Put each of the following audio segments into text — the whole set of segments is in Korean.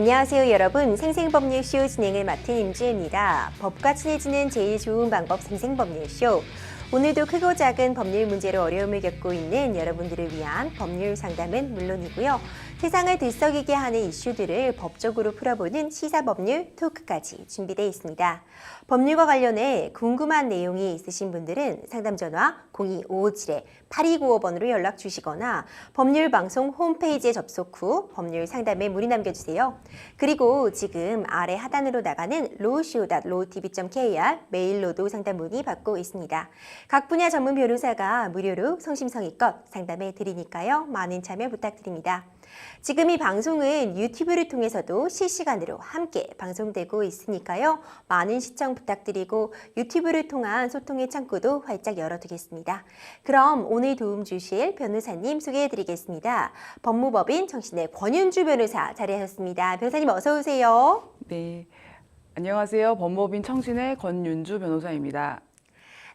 안녕하세요 여러분. 생생법률쇼 진행을 맡은 임주혜입니다. 법과 친해지는 제일 좋은 방법 생생법률쇼. 오늘도 크고 작은 법률 문제로 어려움을 겪고 있는 여러분들을 위한 법률 상담은 물론이고요. 세상을 들썩이게 하는 이슈들을 법적으로 풀어보는 시사법률 토크까지 준비되어 있습니다. 법률과 관련해 궁금한 내용이 있으신 분들은 상담전화 02-557-8295번으로 연락 주시거나 법률방송 홈페이지에 접속 후 법률 상담에 문의 남겨주세요. 그리고 지금 아래 하단으로 나가는 lawshow.lawtv.kr 메일로도 상담 문의 받고 있습니다. 각 분야 전문 변호사가 무료로 성심성의껏 상담해 드리니까요. 많은 참여 부탁드립니다. 지금 이 방송은 유튜브를 통해서도 실시간으로 함께 방송되고 있으니까요. 많은 시청 부탁드리고 유튜브를 통한 소통의 창구도 활짝 열어두겠습니다. 그럼 오늘 도움 주실 변호사님 소개해드리겠습니다. 법무법인 청신의 권윤주 변호사 자리하셨습니다. 변호사님 어서 오세요. 네, 안녕하세요. 법무법인 청신의 권윤주 변호사입니다.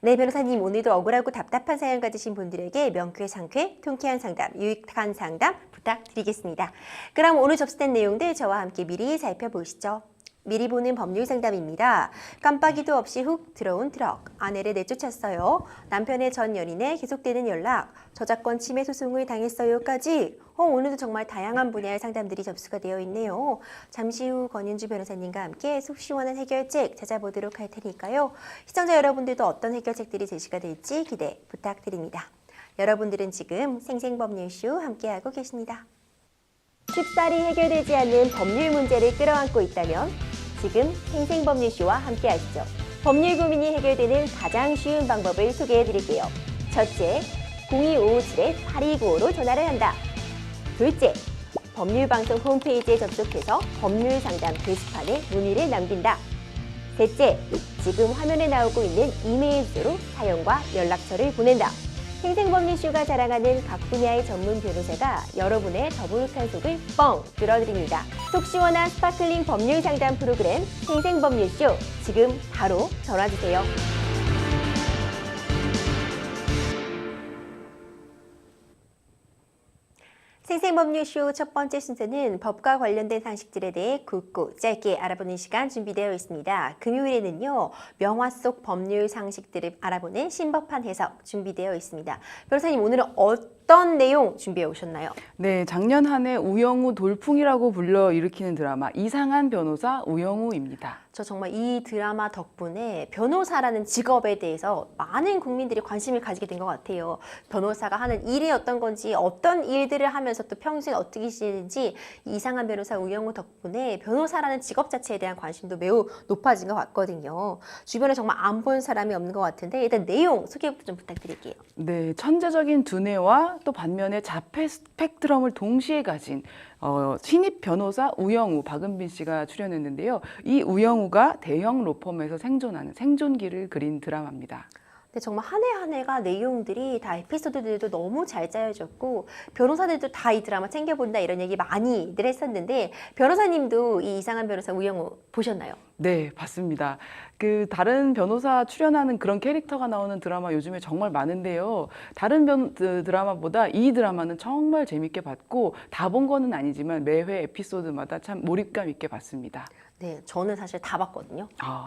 네, 변호사님 오늘도 억울하고 답답한 사연 가지신 분들에게 명쾌 상쾌, 통쾌한 상담, 유익한 상담 부탁드리겠습니다. 그럼 오늘 접수된 내용들 저와 함께 미리 살펴보시죠. 미리 보는 법률 상담입니다. 깜빡이도 없이 훅 들어온 트럭, 아내를 내쫓았어요. 남편의 전 연인의 계속되는 연락, 저작권 침해 소송을 당했어요까지 오늘도 정말 다양한 분야의 상담들이 접수가 되어 있네요. 잠시 후 권윤주 변호사님과 함께 속 시원한 해결책 찾아보도록 할 테니까요. 시청자 여러분들도 어떤 해결책들이 제시가 될지 기대 부탁드립니다. 여러분들은 지금 생생법률쇼 함께하고 계십니다. 쉽사리 해결되지 않는 법률 문제를 끌어안고 있다면 지금 생생법률쇼와 함께하시죠. 법률 고민이 해결되는 가장 쉬운 방법을 소개해드릴게요. 첫째, 02-557-8295로 전화를 한다. 둘째, 법률방송 홈페이지에 접속해서 법률상담 게시판에 문의를 남긴다. 셋째, 지금 화면에 나오고 있는 이메일 주소로 사연과 연락처를 보낸다. 생생법률쇼가 자랑하는 각 분야의 전문 변호사가 여러분의 더부룩한 속을 뻥 뚫어드립니다. 속 시원한 스파클링 법률 상담 프로그램 생생법률쇼 지금 바로 전화주세요. 생생법률쇼 첫 번째 순서는 법과 관련된 상식들에 대해 굵고 짧게 알아보는 시간 준비되어 있습니다. 금요일에는요, 명화 속 법률 상식들을 알아보는 신법한 해석 준비되어 있습니다. 변호사님 오늘은 어떤 내용 준비해 오셨나요? 네, 작년 한 해 우영우 돌풍이라고 불러 일으키는 드라마 이상한 변호사 우영우입니다. 저 정말 이 드라마 덕분에 변호사라는 직업에 대해서 많은 국민들이 관심을 가지게 된 것 같아요. 변호사가 하는 일이 어떤 건지, 어떤 일들을 하면서 또 평소에 어떻게 지내는지 이상한 변호사 우영우 덕분에 변호사라는 직업 자체에 대한 관심도 매우 높아진 것 같거든요. 주변에 정말 안 본 사람이 없는 것 같은데 일단 내용 소개부터 좀 부탁드릴게요. 네, 천재적인 두뇌와 또 반면에 자폐 스펙트럼을 동시에 가진 신입 변호사 우영우, 박은빈 씨가 출연했는데요. 이 우영우가 대형 로펌에서 생존하는 생존기를 그린 드라마입니다. 근데 정말 한 해 한 해가 내용들이 다 에피소드들도 너무 잘 짜여졌고 변호사들도 다 이 드라마 챙겨본다 이런 얘기 많이들 했었는데 변호사님도 이 이상한 변호사 우영우 보셨나요? 네, 봤습니다. 그 다른 변호사 출연하는 그런 캐릭터가 나오는 드라마 요즘에 정말 많은데요. 다른 드라마보다 이 드라마는 정말 재밌게 봤고 다 본 거는 아니지만 매회 에피소드마다 참 몰입감 있게 봤습니다. 네, 저는 사실 다 봤거든요. 아.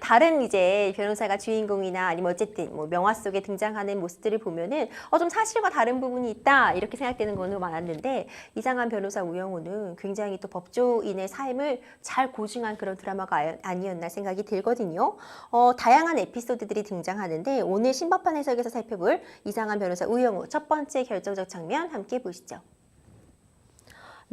다른 이제 변호사가 주인공이나 아니면 어쨌든 뭐 명화 속에 등장하는 모습들을 보면은 좀 사실과 다른 부분이 있다 이렇게 생각되는 거는 많았는데 이상한 변호사 우영우는 굉장히 또 법조인의 삶을 잘 고증한 그런 드라마가 아니었나 생각이 들거든요. 다양한 에피소드들이 등장하는데 오늘 신법한 해석에서 살펴볼 이상한 변호사 우영우 첫 번째 결정적 장면 함께 보시죠.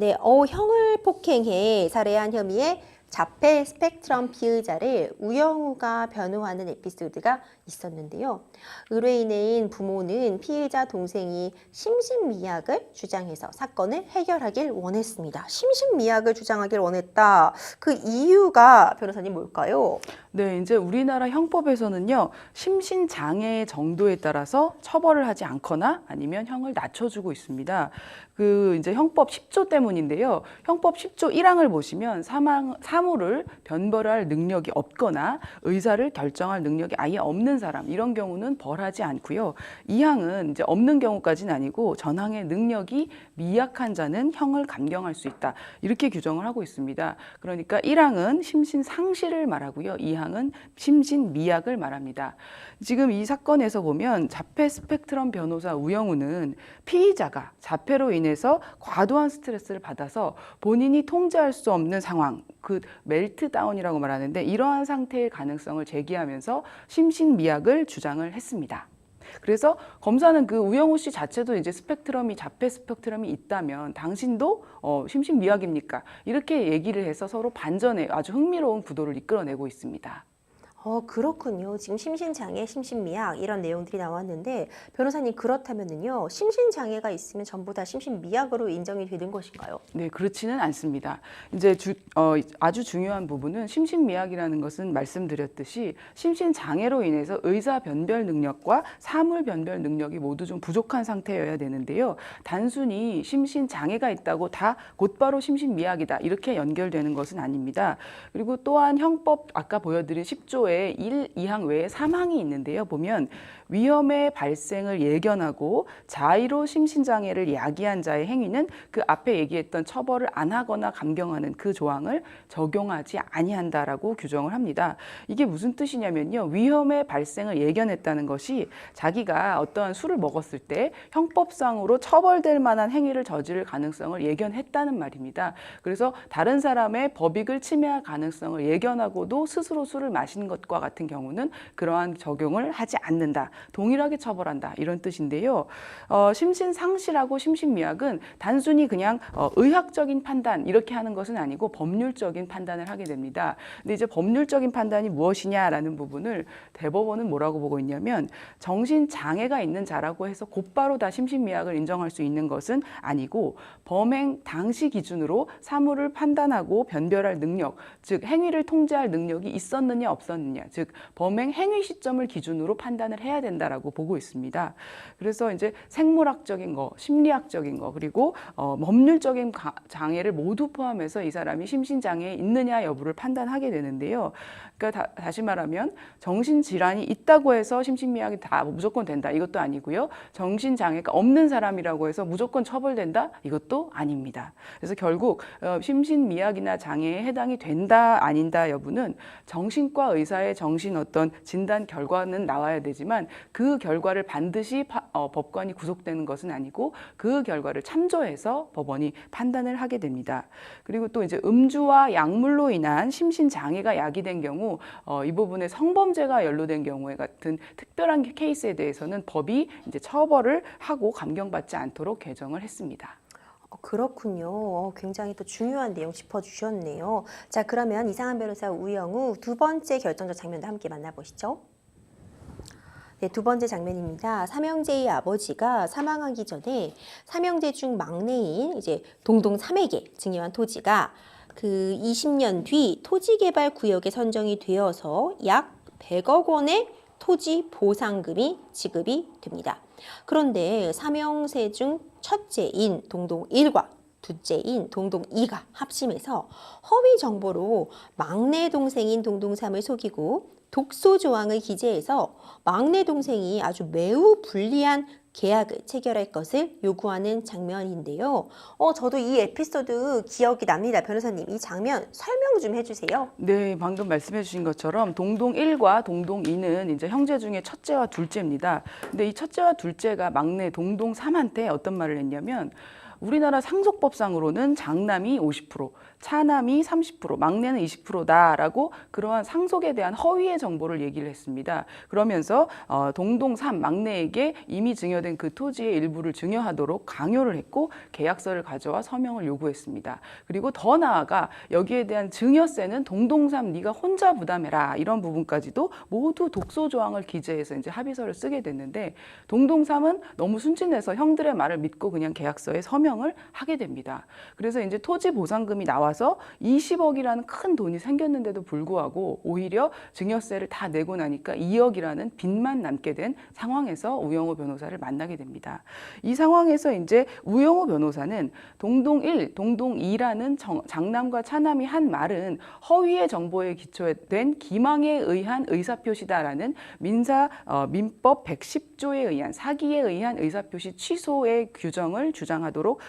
네, 형을 폭행해 살해한 혐의의 자폐 스펙트럼 피의자를 우영우가 변호하는 에피소드가 있었는데요. 의뢰인인 부모는 피의자 동생이 심신미약을 주장해서 사건을 해결하길 원했습니다. 심신미약을 주장하길 원했다. 그 이유가 변호사님 뭘까요? 네, 이제 우리나라 형법에서는요, 심신장애 정도에 따라서 처벌을 하지 않거나 아니면 형을 낮춰주고 있습니다. 그 이제 형법 10조 때문인데요. 형법 10조 1항을 보시면 사무를 변별할 능력이 없거나 의사를 결정할 능력이 아예 없는 사람 이런 경우는 벌하지 않고요. 2항은 이제 없는 경우까지는 아니고 전항의 능력이 미약한 자는 형을 감경할 수 있다. 이렇게 규정을 하고 있습니다. 그러니까 1항은 심신 상실을 말하고요. 2항은 심신 미약을 말합니다. 지금 이 사건에서 보면 자폐 스펙트럼 변호사 우영우는 피의자가 자폐로 인해서 과도한 스트레스를 받아서 본인이 통제할 수 없는 상황, 그 멜트다운이라고 말하는데 이러한 상태의 가능성을 제기하면서 심신미약을 주장을 했습니다. 그래서 검사는 그 우영우 씨 자체도 이제 자폐 스펙트럼이 있다면 당신도 심신미약입니까? 이렇게 얘기를 해서 서로 반전의 아주 흥미로운 구도를 이끌어내고 있습니다. 그렇군요. 지금 심신장애, 심신미약 이런 내용들이 나왔는데 변호사님 그렇다면은요. 심신장애가 있으면 전부 다 심신미약으로 인정이 되는 것인가요? 네, 그렇지는 않습니다. 이제 아주 중요한 부분은 심신미약이라는 것은 말씀드렸듯이 심신장애로 인해서 의사 변별 능력과 사물 변별 능력이 모두 좀 부족한 상태여야 되는데요. 단순히 심신장애가 있다고 다 곧바로 심신미약이다 이렇게 연결되는 것은 아닙니다. 그리고 또한 형법 아까 보여드린 10조의 1, 2항 외에 3항이 있는데요. 보면 위험의 발생을 예견하고 자의로 심신장애를 야기한 자의 행위는 그 앞에 얘기했던 처벌을 안 하거나 감경하는 그 조항을 적용하지 아니한다라고 규정을 합니다. 이게 무슨 뜻이냐면요. 위험의 발생을 예견했다는 것이 자기가 어떠한 술을 먹었을 때 형법상으로 처벌될 만한 행위를 저지를 가능성을 예견했다는 말입니다. 그래서 다른 사람의 법익을 침해할 가능성을 예견하고도 스스로 술을 마시는 것과 같은 경우는 그러한 적용을 하지 않는다. 동일하게 처벌한다. 이런 뜻인데요. 심신상실하고 심신미약은 단순히 그냥 의학적인 판단 이렇게 하는 것은 아니고 법률적인 판단을 하게 됩니다. 근데 이제 법률적인 판단이 무엇이냐라는 부분을 대법원은 뭐라고 보고 있냐면 정신장애가 있는 자라고 해서 곧바로 다 심신미약을 인정할 수 있는 것은 아니고 범행 당시 기준으로 사물을 판단하고 변별할 능력, 즉 행위를 통제할 능력이 있었느냐 없었느냐, 즉 범행 행위 시점을 기준으로 판단을 해야 된다라고 보고 있습니다. 그래서 이제 생물학적인 거, 심리학적인 거, 그리고 법률적인 장애를 모두 포함해서 이 사람이 심신장애에 있느냐 여부를 판단하게 되는데요. 그러니까 다시 말하면 정신질환이 있다고 해서 심신미약이 다 무조건 된다. 이것도 아니고요. 정신장애가 없는 사람이라고 해서 무조건 처벌된다. 이것도 아닙니다. 그래서 결국 심신미약이나 장애에 해당이 된다 아닌다 여부는 정신과 의사의 정신 어떤 진단 결과는 나와야 되지만 그 결과를 반드시 법관이 구속되는 것은 아니고 그 결과를 참조해서 법원이 판단을 하게 됩니다. 그리고 또 이제 음주와 약물로 인한 심신장애가 야기된 경우 이 부분에 성범죄가 연루된 경우에 같은 특별한 케이스에 대해서는 법이 이제 처벌을 하고 감경받지 않도록 개정을 했습니다. 그렇군요. 굉장히 또 중요한 내용 짚어주셨네요. 자, 그러면 이상한 변호사 우영우 두 번째 결정적 장면도 함께 만나보시죠. 네, 두 번째 장면입니다. 삼형제의 아버지가 사망하기 전에 삼형제 중 막내인 이제 동동 3에게 증여한 토지가 그 20년 뒤 토지개발 구역에 선정이 되어서 약 100억 원의 토지 보상금이 지급이 됩니다. 그런데 삼형제 중 첫째인 동동 1과 둘째인 동동 2가 합심해서 허위 정보로 막내 동생인 동동 3을 속이고 독소 조항을 기재해서 막내 동생이 아주 매우 불리한 계약을 체결할 것을 요구하는 장면인데요. 저도 이 에피소드 기억이 납니다. 변호사님, 이 장면 설명 좀 해주세요. 네, 방금 말씀해 주신 것처럼 동동 1과 동동 2는 이제 형제 중에 첫째와 둘째입니다. 근데 이 첫째와 둘째가 막내 동동 3한테 어떤 말을 했냐면 우리나라 상속법상으로는 장남이 50%, 차남이 30%, 막내는 20%다라고 그러한 상속에 대한 허위의 정보를 얘기를 했습니다. 그러면서 동동 3 막내에게 이미 증여된 그 토지의 일부를 증여하도록 강요를 했고 계약서를 가져와 서명을 요구했습니다. 그리고 더 나아가 여기에 대한 증여세는 동동 3 네가 혼자 부담해라 이런 부분까지도 모두 독소 조항을 기재해서 이제 합의서를 쓰게 됐는데 동동 3은 너무 순진해서 형들의 말을 믿고 그냥 계약서에 서명을 하게 됩니다. 그래서 이제 토지 보상금이 나와 나와서 20억이라는 큰 돈이 생겼는데도 불구하고 오히려 증여세를 다 내고 나니까 2억이라는 빚만 남게 된 상황에서 우영우 변호사를 만나게 됩니다. 이 상황에서 이제 우영우 변호사는 동동 1, 동동 2라는 장남과 차남이 한 말은 허위의 정보에 기초된 기망에 의한 의사표시다라는 민법 110조에 의한 사기에 의한 의사표시 취소의 규정을 주장하도록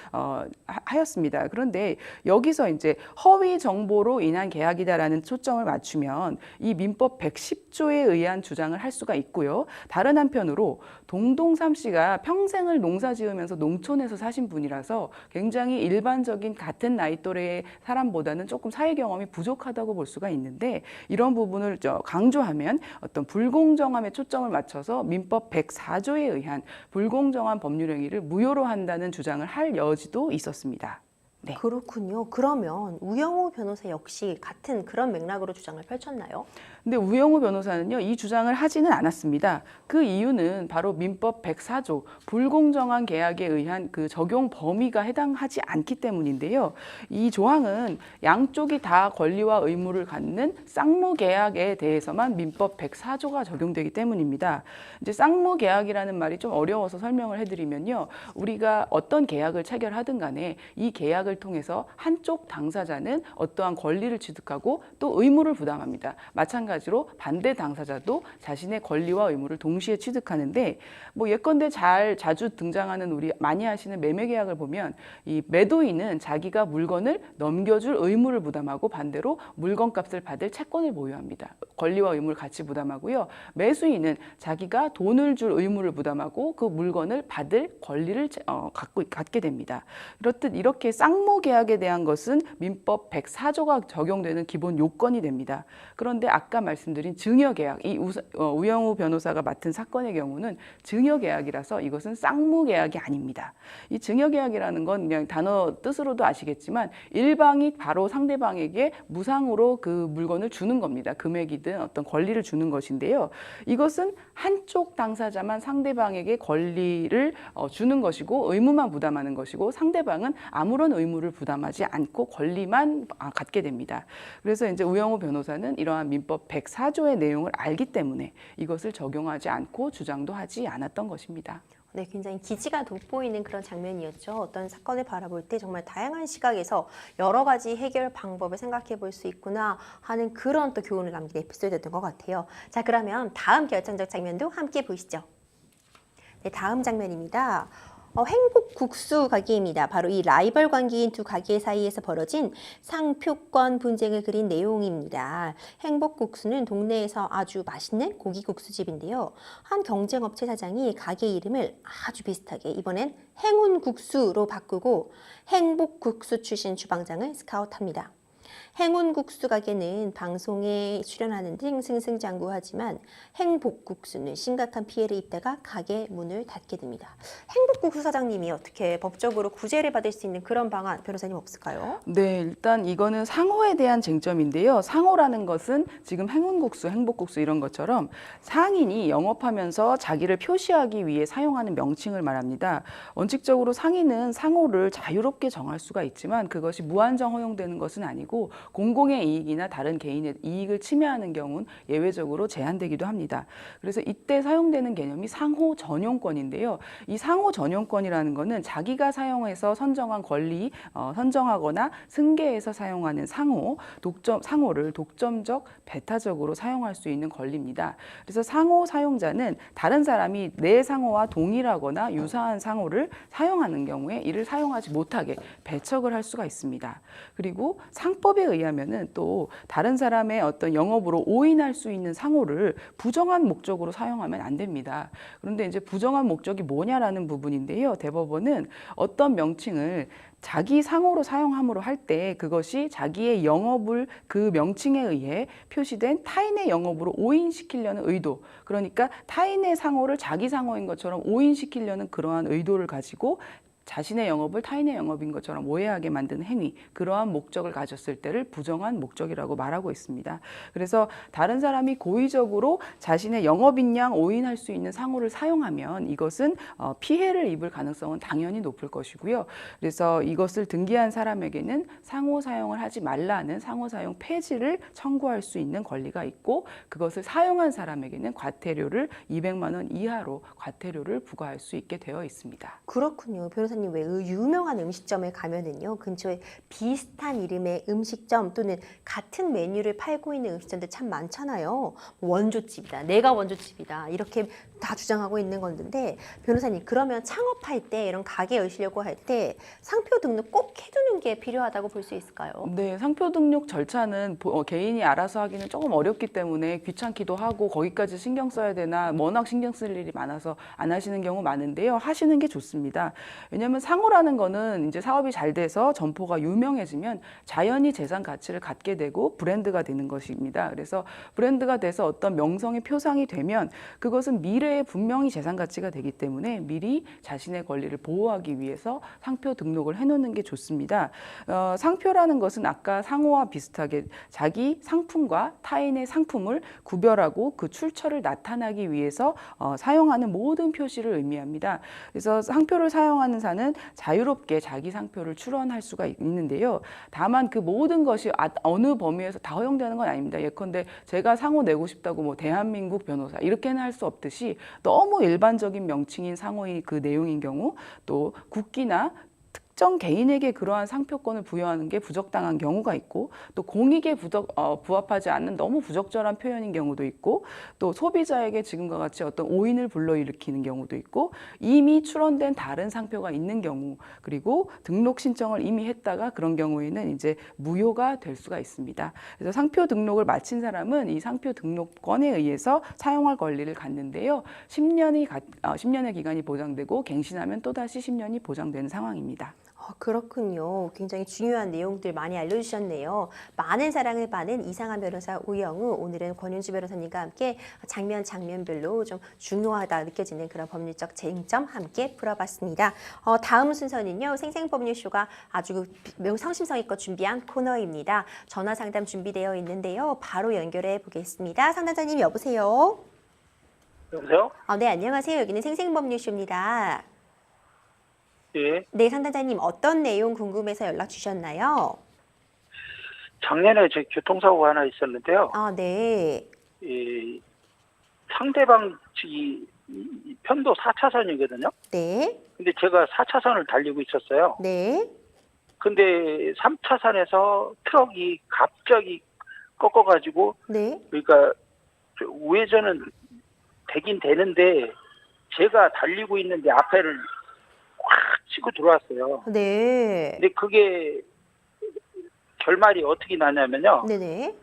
하였습니다. 그런데 여기서 이제 허위 정보로 인한 계약이다라는 초점을 맞추면 이 민법 110조에 의한 주장을 할 수가 있고요. 다른 한편으로 동동삼 씨가 평생을 농사 지으면서 농촌에서 사신 분이라서 굉장히 일반적인 같은 나이 또래의 사람보다는 조금 사회 경험이 부족하다고 볼 수가 있는데 이런 부분을 강조하면 어떤 불공정함에 초점을 맞춰서 민법 104조에 의한 불공정한 법률 행위를 무효로 한다는 주장을 할 여지도 있었습니다. 네. 그렇군요. 그러면 우영우 변호사 역시 같은 그런 맥락으로 주장을 펼쳤나요? 근데 우영우 변호사는요, 이 주장을 하지는 않았습니다. 그 이유는 바로 민법 104조 불공정한 계약에 의한 그 적용 범위가 해당하지 않기 때문인데요. 이 조항은 양쪽이 다 권리와 의무를 갖는 쌍무계약에 대해서만 민법 104조가 적용되기 때문입니다. 이제 쌍무계약이라는 말이 좀 어려워서 설명을 해드리면요, 우리가 어떤 계약을 체결하든 간에 이 계약을 통해서 한쪽 당사자는 어떠한 권리를 취득하고 또 의무를 부담합니다. 마찬가지로 반대 당사자도 자신의 권리와 의무를 동시에 취득하는데 뭐 예컨대 자주 등장하는 우리 많이 하시는 매매 계약을 보면 이 매도인은 자기가 물건을 넘겨줄 의무를 부담하고 반대로 물건값을 받을 채권을 보유합니다. 권리와 의무를 같이 부담하고요. 매수인은 자기가 돈을 줄 의무를 부담하고 그 물건을 받을 권리를 갖게 됩니다. 이렇듯 이렇게 쌍무계약에 대한 것은 민법 104조가 적용되는 기본 요건이 됩니다. 그런데 아까 말씀드린 증여계약, 이 우영우 변호사가 맡은 사건의 경우는 증여계약이라서 이것은 쌍무계약이 아닙니다. 이 증여계약이라는 건 그냥 단어 뜻으로도 아시겠지만 일방이 바로 상대방에게 무상으로 그 물건을 주는 겁니다. 금액이든 어떤 권리를 주는 것인데요. 이것은 한쪽 당사자만 상대방에게 권리를 주는 것이고 의무만 부담하는 것이고 상대방은 아무런 의무를 부담하지 않고 권리만 갖게 됩니다. 그래서 이제 우영우 변호사는 이러한 민법 104조의 내용을 알기 때문에 이것을 적용하지 않고 주장도 하지 않았던 것입니다. 네, 굉장히 기지가 돋보이는 그런 장면이었죠. 어떤 사건을 바라볼 때 정말 다양한 시각에서 여러 가지 해결 방법을 생각해 볼 수 있구나 하는 그런 또 교훈을 남긴 에피소드였던 것 같아요. 자, 그러면 다음 결정적 장면도 함께 보시죠. 네, 다음 장면입니다. 행복국수 가게입니다. 바로 이 라이벌 관계인 두 가게 사이에서 벌어진 상표권 분쟁을 그린 내용입니다. 행복국수는 동네에서 아주 맛있는 고기국수집인데요. 한 경쟁업체 사장이 가게 이름을 아주 비슷하게 이번엔 행운국수로 바꾸고 행복국수 출신 주방장을 스카우트합니다. 행운국수 가게는 방송에 출연하는 등 승승장구하지만 행복국수는 심각한 피해를 입다가 가게 문을 닫게 됩니다. 행복국수 사장님이 어떻게 법적으로 구제를 받을 수 있는 그런 방안 변호사님 없을까요? 네, 일단 이거는 상호에 대한 쟁점인데요. 상호라는 것은 지금 행운국수, 행복국수 이런 것처럼 상인이 영업하면서 자기를 표시하기 위해 사용하는 명칭을 말합니다. 원칙적으로 상인은 상호를 자유롭게 정할 수가 있지만 그것이 무한정 허용되는 것은 아니고 공공의 이익이나 다른 개인의 이익을 침해하는 경우는 예외적으로 제한되기도 합니다. 그래서 이때 사용되는 개념이 상호 전용권인데요. 이 상호 전용권이라는 것은 자기가 사용해서 선정한 권리, 선정하거나 승계해서 사용하는 상호를 독점적, 배타적으로 사용할 수 있는 권리입니다. 그래서 상호 사용자는 다른 사람이 내 상호와 동일하거나 유사한 상호를 사용하는 경우에 이를 사용하지 못하게 배척을 할 수가 있습니다. 그리고 상법에 의하면은 또 다른 사람의 어떤 영업으로 오인할 수 있는 상호를 부정한 목적으로 사용하면 안 됩니다. 그런데 이제 부정한 목적이 뭐냐라는 부분인데요. 대법원은 어떤 명칭을 자기 상호로 사용함으로 할 때 그것이 자기의 영업을 그 명칭에 의해 표시된 타인의 영업으로 오인시키려는 의도, 그러니까 타인의 상호를 자기 상호인 것처럼 오인시키려는 그러한 의도를 가지고 자신의 영업을 타인의 영업인 것처럼 오해하게 만드는 행위, 그러한 목적을 가졌을 때를 부정한 목적이라고 말하고 있습니다. 그래서 다른 사람이 고의적으로 자신의 영업인 양 오인할 수 있는 상호를 사용하면 이것은 피해를 입을 가능성은 당연히 높을 것이고요. 그래서 이것을 등기한 사람에게는 상호 사용을 하지 말라는 상호 사용 폐지를 청구할 수 있는 권리가 있고, 그것을 사용한 사람에게는 과태료를 200만 원 이하로 과태료를 부과할 수 있게 되어 있습니다. 그렇군요. 변호사님, 왜 유명한 음식점에 가면은요, 근처에 비슷한 이름의 음식점 또는 같은 메뉴를 팔고 있는 음식점들 참 많잖아요. 뭐 원조집이다, 내가 원조집이다, 이렇게 다 주장하고 있는 건데, 변호사님, 그러면 창업할 때 이런 가게 여시려고 할 때 상표 등록 꼭 해두는 게 필요하다고 볼 수 있을까요? 네, 상표 등록 절차는 개인이 알아서 하기는 조금 어렵기 때문에 귀찮기도 하고 거기까지 신경 써야 되나, 워낙 신경 쓸 일이 많아서 안 하시는 경우 많은데요. 하시는 게 좋습니다. 왜냐하면 상호라는 거는 이제 사업이 잘 돼서 점포가 유명해지면 자연히 재산 가치를 갖게 되고 브랜드가 되는 것입니다. 그래서 브랜드가 돼서 어떤 명성의 표상이 되면 그것은 미래에 분명히 재산 가치가 되기 때문에 미리 자신의 권리를 보호하기 위해서 상표 등록을 해놓는 게 좋습니다. 상표라는 것은 아까 상호와 비슷하게 자기 상품과 타인의 상품을 구별하고 그 출처를 나타나기 위해서 사용하는 모든 표시를 의미합니다. 그래서 상표를 사용하는 사는 자유롭게 자기 상표를 출원할 수가 있는데요. 다만 그 모든 것이 어느 범위에서 다 허용되는 건 아닙니다. 예컨대 제가 상호 내고 싶다고 뭐 대한민국 변호사 이렇게는 할 수 없듯이, 너무 일반적인 명칭인 상호의 그 내용인 경우, 또 국기나 특정 개인에게 그러한 상표권을 부여하는 게 부적당한 경우가 있고, 또 공익에 부합하지 않는 너무 부적절한 표현인 경우도 있고, 또 소비자에게 지금과 같이 어떤 오인을 불러일으키는 경우도 있고, 이미 출원된 다른 상표가 있는 경우, 그리고 등록 신청을 이미 했다가 그런 경우에는 이제 무효가 될 수가 있습니다. 그래서 상표 등록을 마친 사람은 이 상표 등록권에 의해서 사용할 권리를 갖는데요. 10년의 기간이 보장되고 갱신하면 또다시 10년이 보장되는 상황입니다. 그렇군요. 굉장히 중요한 내용들 많이 알려주셨네요. 많은 사랑을 받는 이상한 변호사 우영우, 오늘은 권윤주 변호사님과 함께 장면별로 좀 중요하다 느껴지는 그런 법률적 쟁점 함께 풀어봤습니다. 다음 순서는요, 생생법률쇼가 아주 매우 성심성의껏 준비한 코너입니다. 전화 상담 준비되어 있는데요. 바로 연결해 보겠습니다. 상담자님 여보세요? 여보세요? 네, 안녕하세요. 여기는 생생법률쇼입니다. 예. 네, 상담자님 어떤 내용 궁금해서 연락 주셨나요? 작년에 저 교통사고가 하나 있었는데요. 네. 이 상대방 측이 이 편도 4차선이거든요. 네. 근데 제가 4차선을 달리고 있었어요. 네. 근데 3차선에서 트럭이 갑자기 꺾어가지고, 네. 그러니까 우회전은 되긴 되는데 제가 달리고 있는데 앞에를 확 치고 들어왔어요. 네. 근데 그게 결말이 어떻게 나냐면요. 네네.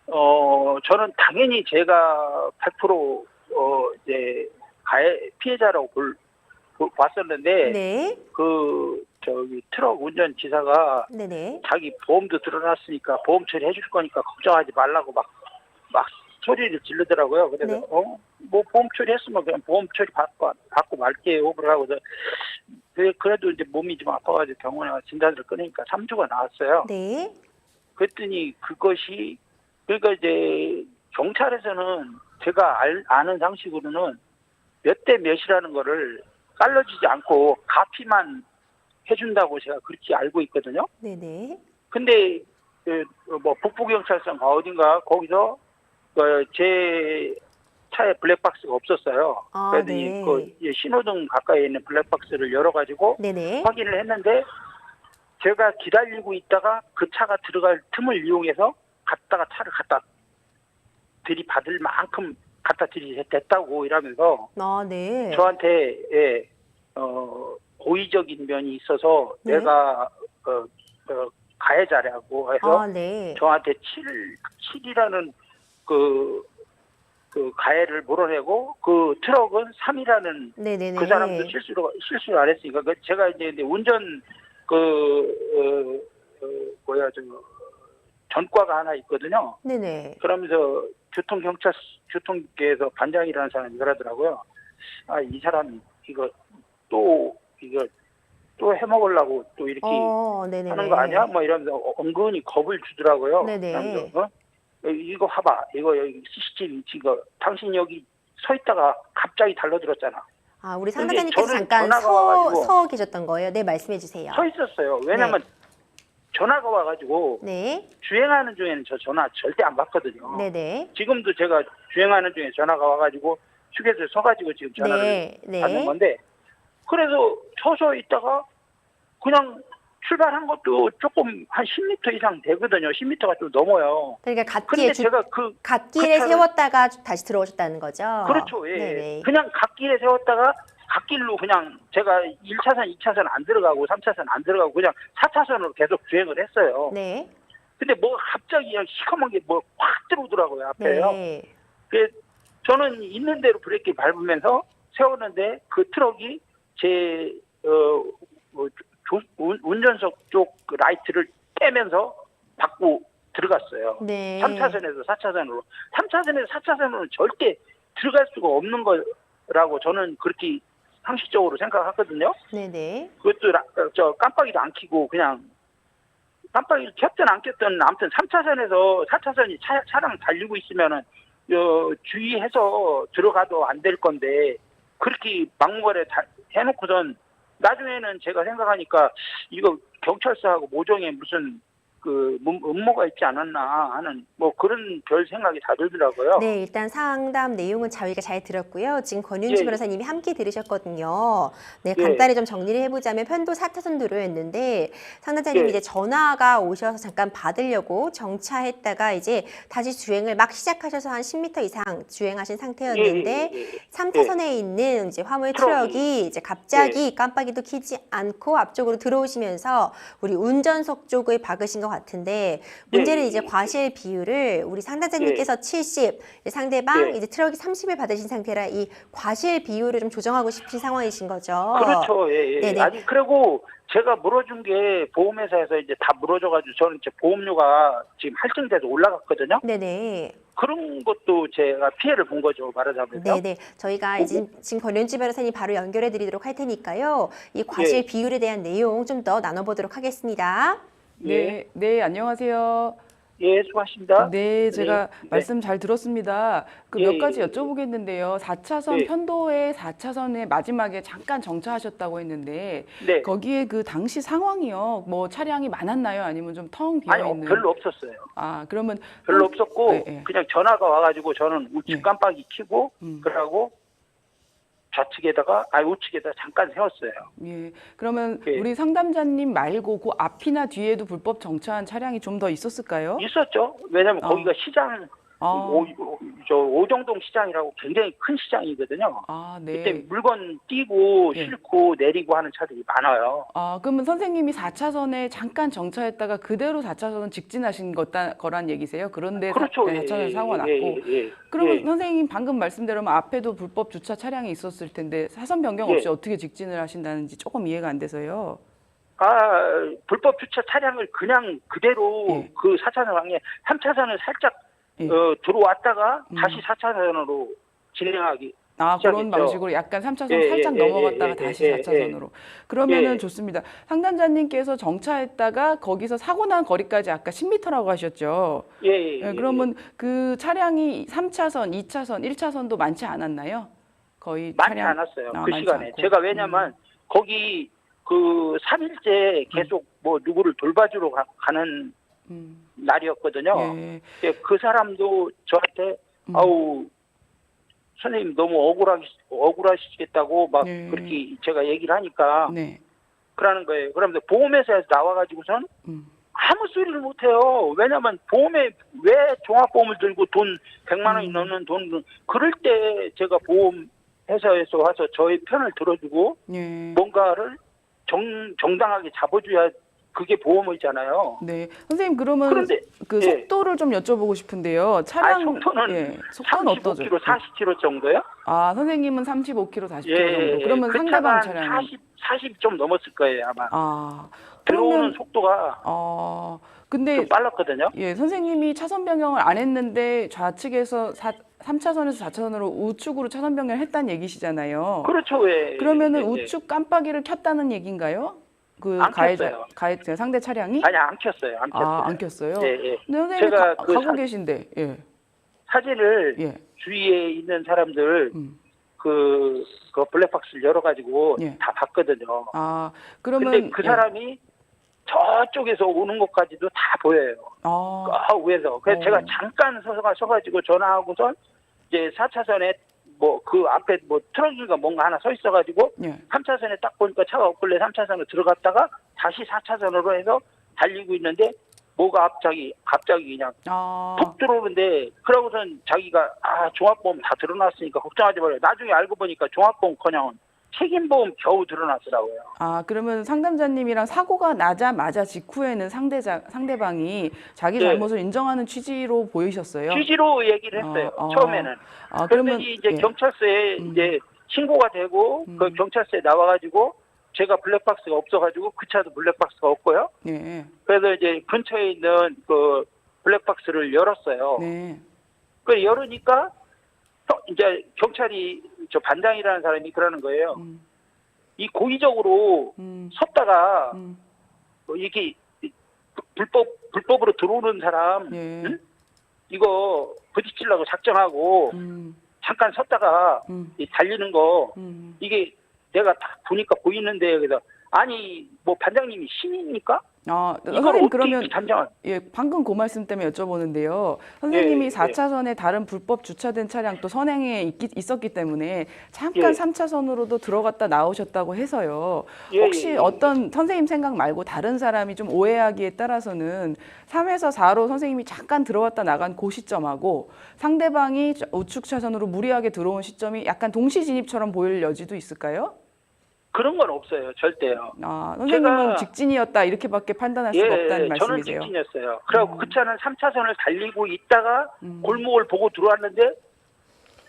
저는 당연히 제가 100% 이제 피해자라고 봤었는데, 네. 트럭 운전기사가 네네. 자기 보험도 들어놨으니까 보험 처리해줄 거니까 걱정하지 말라고 막 소리를 지르더라고요. 그래서 네. 뭐 보험 처리했으면 그냥 보험 처리 받고 말게요. 그러고 그래도 이제 몸이 좀 아파가지고 병원에 가서 진단을 끊으니까 3주가 나왔어요. 네. 그랬더니 그것이, 그러니까 이제 경찰에서는 제가 아는 상식으로는 몇 대 몇이라는 거를 깔려주지 않고 가피만 해준다고 제가 그렇게 알고 있거든요. 네네. 근데 뭐 북부경찰서가 어딘가 거기서 제 차에 블랙박스가 없었어요. 그래서 네. 신호등 가까이에 있는 블랙박스를 열어가지고 네네. 확인을 했는데, 제가 기다리고 있다가 그 차가 들어갈 틈을 이용해서 차를 갖다 들이받을 만큼 갖다 들이댔다고 이러면서 네. 저한테 고의적인 면이 있어서 네. 내가 가해자라고 해서 네. 저한테 7이라는 그 가해를 몰아내고, 그 트럭은 3이라는 네네네. 그 사람도 실수를 안 했으니까, 제가 이제 운전 전과가 하나 있거든요. 네네. 그러면서 교통계에서 반장이라는 사람이 그러더라고요. 이 사람이 이거 또 해먹으려고 또 이렇게 네네네. 하는 거 아니야? 뭐 이러면서 은근히 겁을 주더라고요. 네네. 그러면서, 이거 봐봐. 이거 여기 CCTV 이거 당신 여기 서 있다가 갑자기 달려들었잖아. 아, 우리 근데 상담자님께서 저는 잠깐 전화가 와가지고 서 계셨던 거예요. 네, 말씀해 주세요. 서 있었어요. 왜냐면 전화가 와가지고 네. 주행하는 중에는 저 전화 절대 안 받거든요. 네네. 지금도 제가 주행하는 중에 전화가 와가지고 휴게소에 서가지고 지금 전화를 받는 건데, 그래서 서서 있다가 그냥 출발한 것도 조금 한 10m 이상 되거든요. 10m가 좀 넘어요. 그러니까 근데 갓길에 제가 갓길에 그 차를- 세웠다가 다시 들어오셨다는 거죠? 그렇죠. 예. 네네. 그냥 갓길에 세웠다가 갓길로 그냥 제가 1차선, 2차선 안 들어가고 3차선 안 들어가고 그냥 4차선으로 계속 주행을 했어요. 네. 근데 뭐 갑자기 그냥 시커먼 게 뭐 확 들어오더라고요, 앞에요. 네. 그 저는 있는 대로 브레이크 밟으면서 세웠는데 그 트럭이 제 운전석 쪽 라이트를 떼면서 받고 들어갔어요. 네. 3차선에서 4차선으로. 3차선에서 4차선으로는 절대 들어갈 수가 없는 거라고 저는 그렇게 상식적으로 생각하거든요. 네네. 그것도 저 깜빡이도 안 켜고 그냥 깜빡이를 켰든 안 켰든 아무튼 3차선에서 4차선이 차량 달리고 있으면은 주의해서 들어가도 안 될 건데 그렇게 막무가내 해놓고선 나중에는 제가 생각하니까 이거 경찰서하고 모종에 무슨 그 음모가 있지 않았나 하는 뭐 그런 별 생각이 다 들더라고요. 네, 일단 상담 내용은 저희가 잘 들었고요. 지금 권윤주 예. 변호사님이 함께 들으셨거든요. 네, 예. 간단히 좀 정리를 해보자면 편도 4차선 도로였는데 상담자님이 예. 이제 전화가 오셔서 잠깐 받으려고 정차했다가 이제 다시 주행을 막 시작하셔서 한 10m 이상 주행하신 상태였는데 예. 3차선에 있는 이제 화물 트럭이 이제 갑자기 깜빡이도 켜지 않고 앞쪽으로 들어오시면서 우리 운전석 쪽을 박으신 것 같은데 문제는 이제 과실 비율을 우리 상담자님께서 70, 상대방 이제 트럭이 30을 받으신 상태라 이 과실 비율을 좀 조정하고 싶은 상황이신 거죠. 그렇죠. 예. 네네. 아니 그리고 제가 물어준 게 보험회사에서 이제 다 물어줘가지고 저는 이제 보험료가 지금 할증돼서 올라갔거든요. 네네. 그런 것도 제가 피해를 본 거죠, 말하자면. 네네. 저희가 이제 지금 권윤주 변호사님 바로 연결해 드리도록 할 테니까요. 이 과실 비율에 대한 내용 좀 더 나눠보도록 하겠습니다. 네, 네, 안녕하세요. 예, 수고하십니다. 네, 제가 네. 말씀 잘 들었습니다. 그 예, 몇 가지 예. 여쭤보겠는데요. 4차선 예. 편도의 4차선의 마지막에 잠깐 정차하셨다고 했는데 네. 거기에 그 당시 상황이요. 뭐 차량이 많았나요? 아니면 좀 텅 비어 아니, 있는? 별로 없었어요. 아, 그러면 별로 없었고 네, 네. 그냥 전화가 와가지고 저는 우측 네. 깜빡이 켜고 음. 그러고 우측에다 잠깐 세웠어요. 예. 그러면 예. 우리 상담자님 말고 그 앞이나 뒤에도 불법 정차한 차량이 좀 더 있었을까요? 있었죠. 왜냐면 거기가 시장 오정동 시장이라고 굉장히 큰 시장이거든요. 아, 그때 네. 물건 띄고 예. 싣고 내리고 하는 차들이 많아요. 아, 그러면 선생님이 4차선에 잠깐 정차했다가 그대로 4차선 직진하신 거란 얘기세요? 그런데 그렇죠. 4차선 사고가 났고. 예. 그러면 예. 선생님 방금 말씀대로면 앞에도 불법 주차 차량이 있었을 텐데 사선 변경 없이 예. 어떻게 직진을 하신다는지 조금 이해가 안 돼서요. 불법 주차 차량을 그냥 그대로 예. 그 4차선 방에 3차선을 살짝 예. 들어왔다가 다시 4차선으로 진행하기. 아, 그런 시작했죠. 방식으로 약간 3차선 예, 살짝 예, 넘어갔다가 예, 다시 예, 4차선으로. 그러면은 예. 좋습니다. 상담자님께서 정차했다가 거기서 사고 난 거리까지 아까 10m라고 하셨죠? 예. 그러면 그 차량이 3차선, 2차선, 1차선도 많지 않았나요? 거의 많지 차량 않았어요. 그 많지 시간에. 않고. 제가 왜냐면 거기 그 3일째 계속 뭐 누구를 돌봐주러 가는 날이었거든요. 예. 그 사람도 저한테 아우 선생님 너무 억울하시겠다고 막 네. 그렇게 제가 얘기를 하니까 네. 그러는 거예요. 그러면서 보험회사에서 나와가지고선 아무 소리를 못해요. 왜냐면 보험에 왜 종합보험을 들고 돈 100만 원이 넘는 돈 그럴 때 제가 보험회사에서 와서 저의 편을 들어주고 예. 뭔가를 정당하게 잡아줘야 그게 보험이잖아요. 네. 선생님 그러면 그런데 그 예. 속도를 좀 여쭤보고 싶은데요. 차량 속도는 속도는 어떠죠? 35km, 40km 정도요? 아, 선생님은 35km, 40km 예. 정도. 그러면 그 상대방 차가 차량은 40 좀 넘었을 거예요, 아마. 아, 들어오는 그러면 속도가 근데 좀 빨랐거든요. 예, 선생님이 차선 변경을 안 했는데 좌측에서 3차선에서 4차선으로 우측으로 차선 변경을 했다는 얘기시잖아요. 그렇죠, 예. 그러면은 예. 우측 깜빡이를 켰다는 얘기인가요? 그 안 가해자 켰어요. 상대 차량이? 아니 안 켰어요. 안 켰어요. 안 켰어요. 예, 예. 근데 선생님이 제가 가고 계신데, 예, 사진을 예, 주위에 있는 사람들 그 블랙박스를 열어가지고 예. 다 봤거든요. 그러면 근데 그 사람이 저쪽에서 오는 것까지도 다 보여요. 위에서. 그래서 제가 잠깐 서가지고 전화하고선 이제 4차선에 뭐 그 앞에 뭐 트럭인가 뭔가 하나 서 있어가지고 예. 3차선에 딱 보니까 차가 없길래 3차선으로 들어갔다가 다시 4차선으로 해서 달리고 있는데 뭐가 갑자기 그냥 푹 들어오는데 그러고선 자기가 종합보험 다 드러났으니까 걱정하지 말아요. 나중에 알고 보니까 종합보험커녕 책임보험 겨우 드러났더라고요. 그러면 상담자님이랑 사고가 나자마자 직후에는 상대방이 자기 네. 잘못을 인정하는 취지로 보이셨어요? 취지로 얘기를 했어요. 처음에는. 그러면 그러더니 이제 경찰서에 이제 신고가 되고 그 경찰서에 나와가지고 제가 블랙박스가 없어가지고 그 차도 블랙박스가 없고요. 네. 그래서 이제 근처에 있는 그 블랙박스를 열었어요. 네. 그 열으니까 이제 경찰이 저 반장이라는 사람이 그러는 거예요. 이 고의적으로 섰다가 이게 불법으로 들어오는 사람 예. 응? 이거 부딪히려고 작정하고 잠깐 섰다가 이 달리는 거 이게 내가 다 보니까 보이는데 그래서 아니 뭐 반장님이 신입니까? 이걸 선생님 어떻게 그러면 단정한? 방금 그 말씀 때문에 여쭤보는데요. 선생님이 예, 4차선에 다른 불법 주차된 차량 또 선행에 있었기 때문에 잠깐 예. 3차선으로도 들어갔다 나오셨다고 해서요. 예, 혹시 예. 어떤 선생님 생각 말고 다른 사람이 좀 오해하기에 따라서는 3에서 4로 선생님이 잠깐 들어왔다 나간 그 시점하고 상대방이 우측 차선으로 무리하게 들어온 시점이 약간 동시 진입처럼 보일 여지도 있을까요? 그런 건 없어요. 절대요. 선생님은 직진이었다 이렇게밖에 판단할 수가 없다는 말씀이세요? 저는 직진이었어요. 그리고 그 차는 3차선을 달리고 있다가 골목을 보고 들어왔는데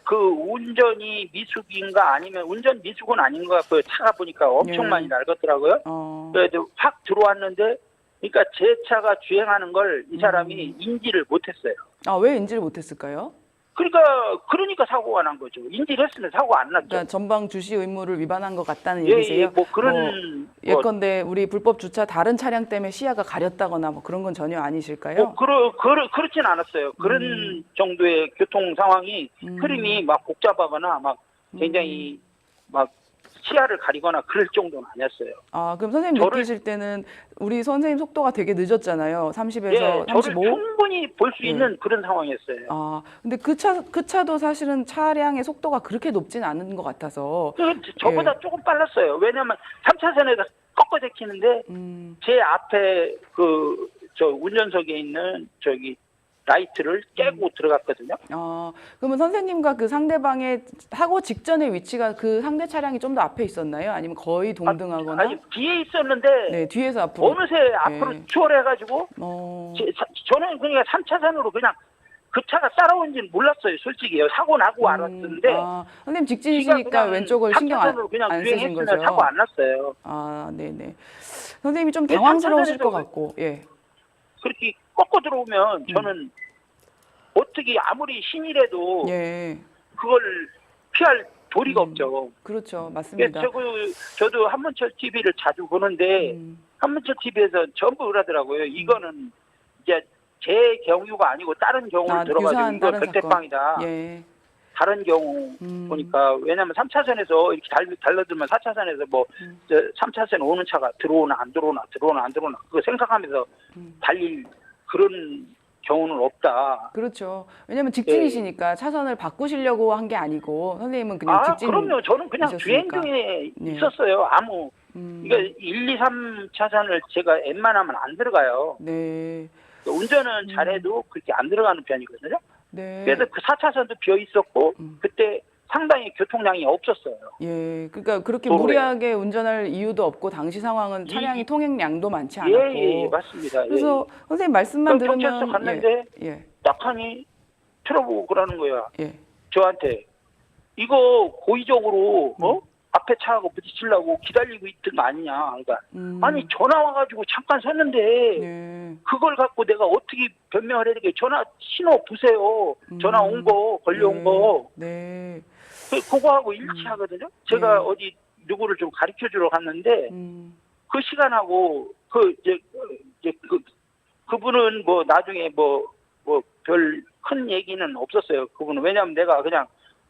그 운전이 미숙인가 아니면 운전 미숙은 아닌 것 같고요. 차가 보니까 엄청 많이 낡았더라고요. 그래도 확 들어왔는데 그러니까 제 차가 주행하는 걸 이 사람이 인지를 못했어요. 왜 인지를 못했을까요? 그러니까 사고가 난 거죠. 인지를 했으면 사고가 안 났죠. 그러니까 전방 주시 의무를 위반한 것 같다는 얘기세요? 뭐 그런 예컨대 우리 불법 주차 다른 차량 때문에 시야가 가렸다거나 뭐 그런 건 전혀 아니실까요? 그렇진 않았어요. 그런 정도의 교통 상황이 흐름이 막 복잡하거나 막 굉장히 막 시야를 가리거나 그럴 정도는 아니었어요. 그럼 선생님 느끼실 때는 우리 선생님 속도가 되게 늦었잖아요. 30에서 35? 저를 충분히 볼 수 있는 그런 상황이었어요. 근데 그 차도 사실은 차량의 속도가 그렇게 높진 않은 것 같아서. 저보다 조금 빨랐어요. 왜냐면 3차선에서 꺾어 제키는데 제 앞에 저 운전석에 있는 라이트를 깨고 들어갔거든요. 그러면 선생님과 그 상대방의 사고 직전의 위치가 그 상대 차량이 좀 더 앞에 있었나요? 아니면 거의 동등하거나? 아니 뒤에 있었는데 네, 뒤에서 앞으로. 어느새 앞으로 추월해가지고 저는 그냥 3차선으로 그냥 그 차가 따라온지는 몰랐어요. 솔직히요. 사고 나고 알았는데 선생님 직진이시니까 왼쪽을 신경 안 쓰신 거죠? 사고 안 났어요. 네네. 선생님이 좀 당황스러우실 것 같고. 예. 그렇게 꺾어 들어오면 저는 어떻게 아무리 신이라도 그걸 피할 도리가 없죠. 그렇죠. 맞습니다. 저도 한문철 TV를 자주 보는데 한문철 TV에서 전부 그러더라고요. 이거는 이제 제 경우가 아니고 다른 경우를 들어가지고 이거 백대빵이다. 다른 경우 보니까 왜냐하면 3차선에서 이렇게 달려들면 4차선에서 뭐 3차선 오는 차가 들어오나 안 들어오나 그거 생각하면서 달릴 그런 경우는 없다. 그렇죠. 왜냐하면 직진이시니까 차선을 바꾸시려고 한 게 아니고 선생님은 그냥 직진. 그럼요. 저는 그냥 주행 중에 있었어요. 이거 1, 2, 3차선을 제가 웬만하면 안 들어가요. 네. 운전은 잘해도 그렇게 안 들어가는 편이거든요. 네. 그래서 그 4차선도 비어 있었고 그때 상당히 교통량이 없었어요. 그러니까 그렇게 무리하게 운전할 이유도 없고 당시 상황은 차량이 통행량도 많지 않았고. 맞습니다. 그래서 선생님 말씀만 들으면 경찰서 갔는데 딱하니 틀어보고 그러는 거야. 저한테 이거 고의적으로 앞에 차하고 부딪히려고 기다리고 있던 거 아니냐. 그러니까 아니 전화 와가지고 잠깐 섰는데 그걸 갖고 내가 어떻게 변명을 해야 되게 신호 보세요. 전화 온 거 걸려온 거. 그거하고 일치하거든요. 제가 어디 누구를 좀 가르쳐 주러 갔는데 그 시간하고 그분은 뭐 나중에 뭐 별 큰 얘기는 없었어요. 그분은 왜냐하면 내가 그냥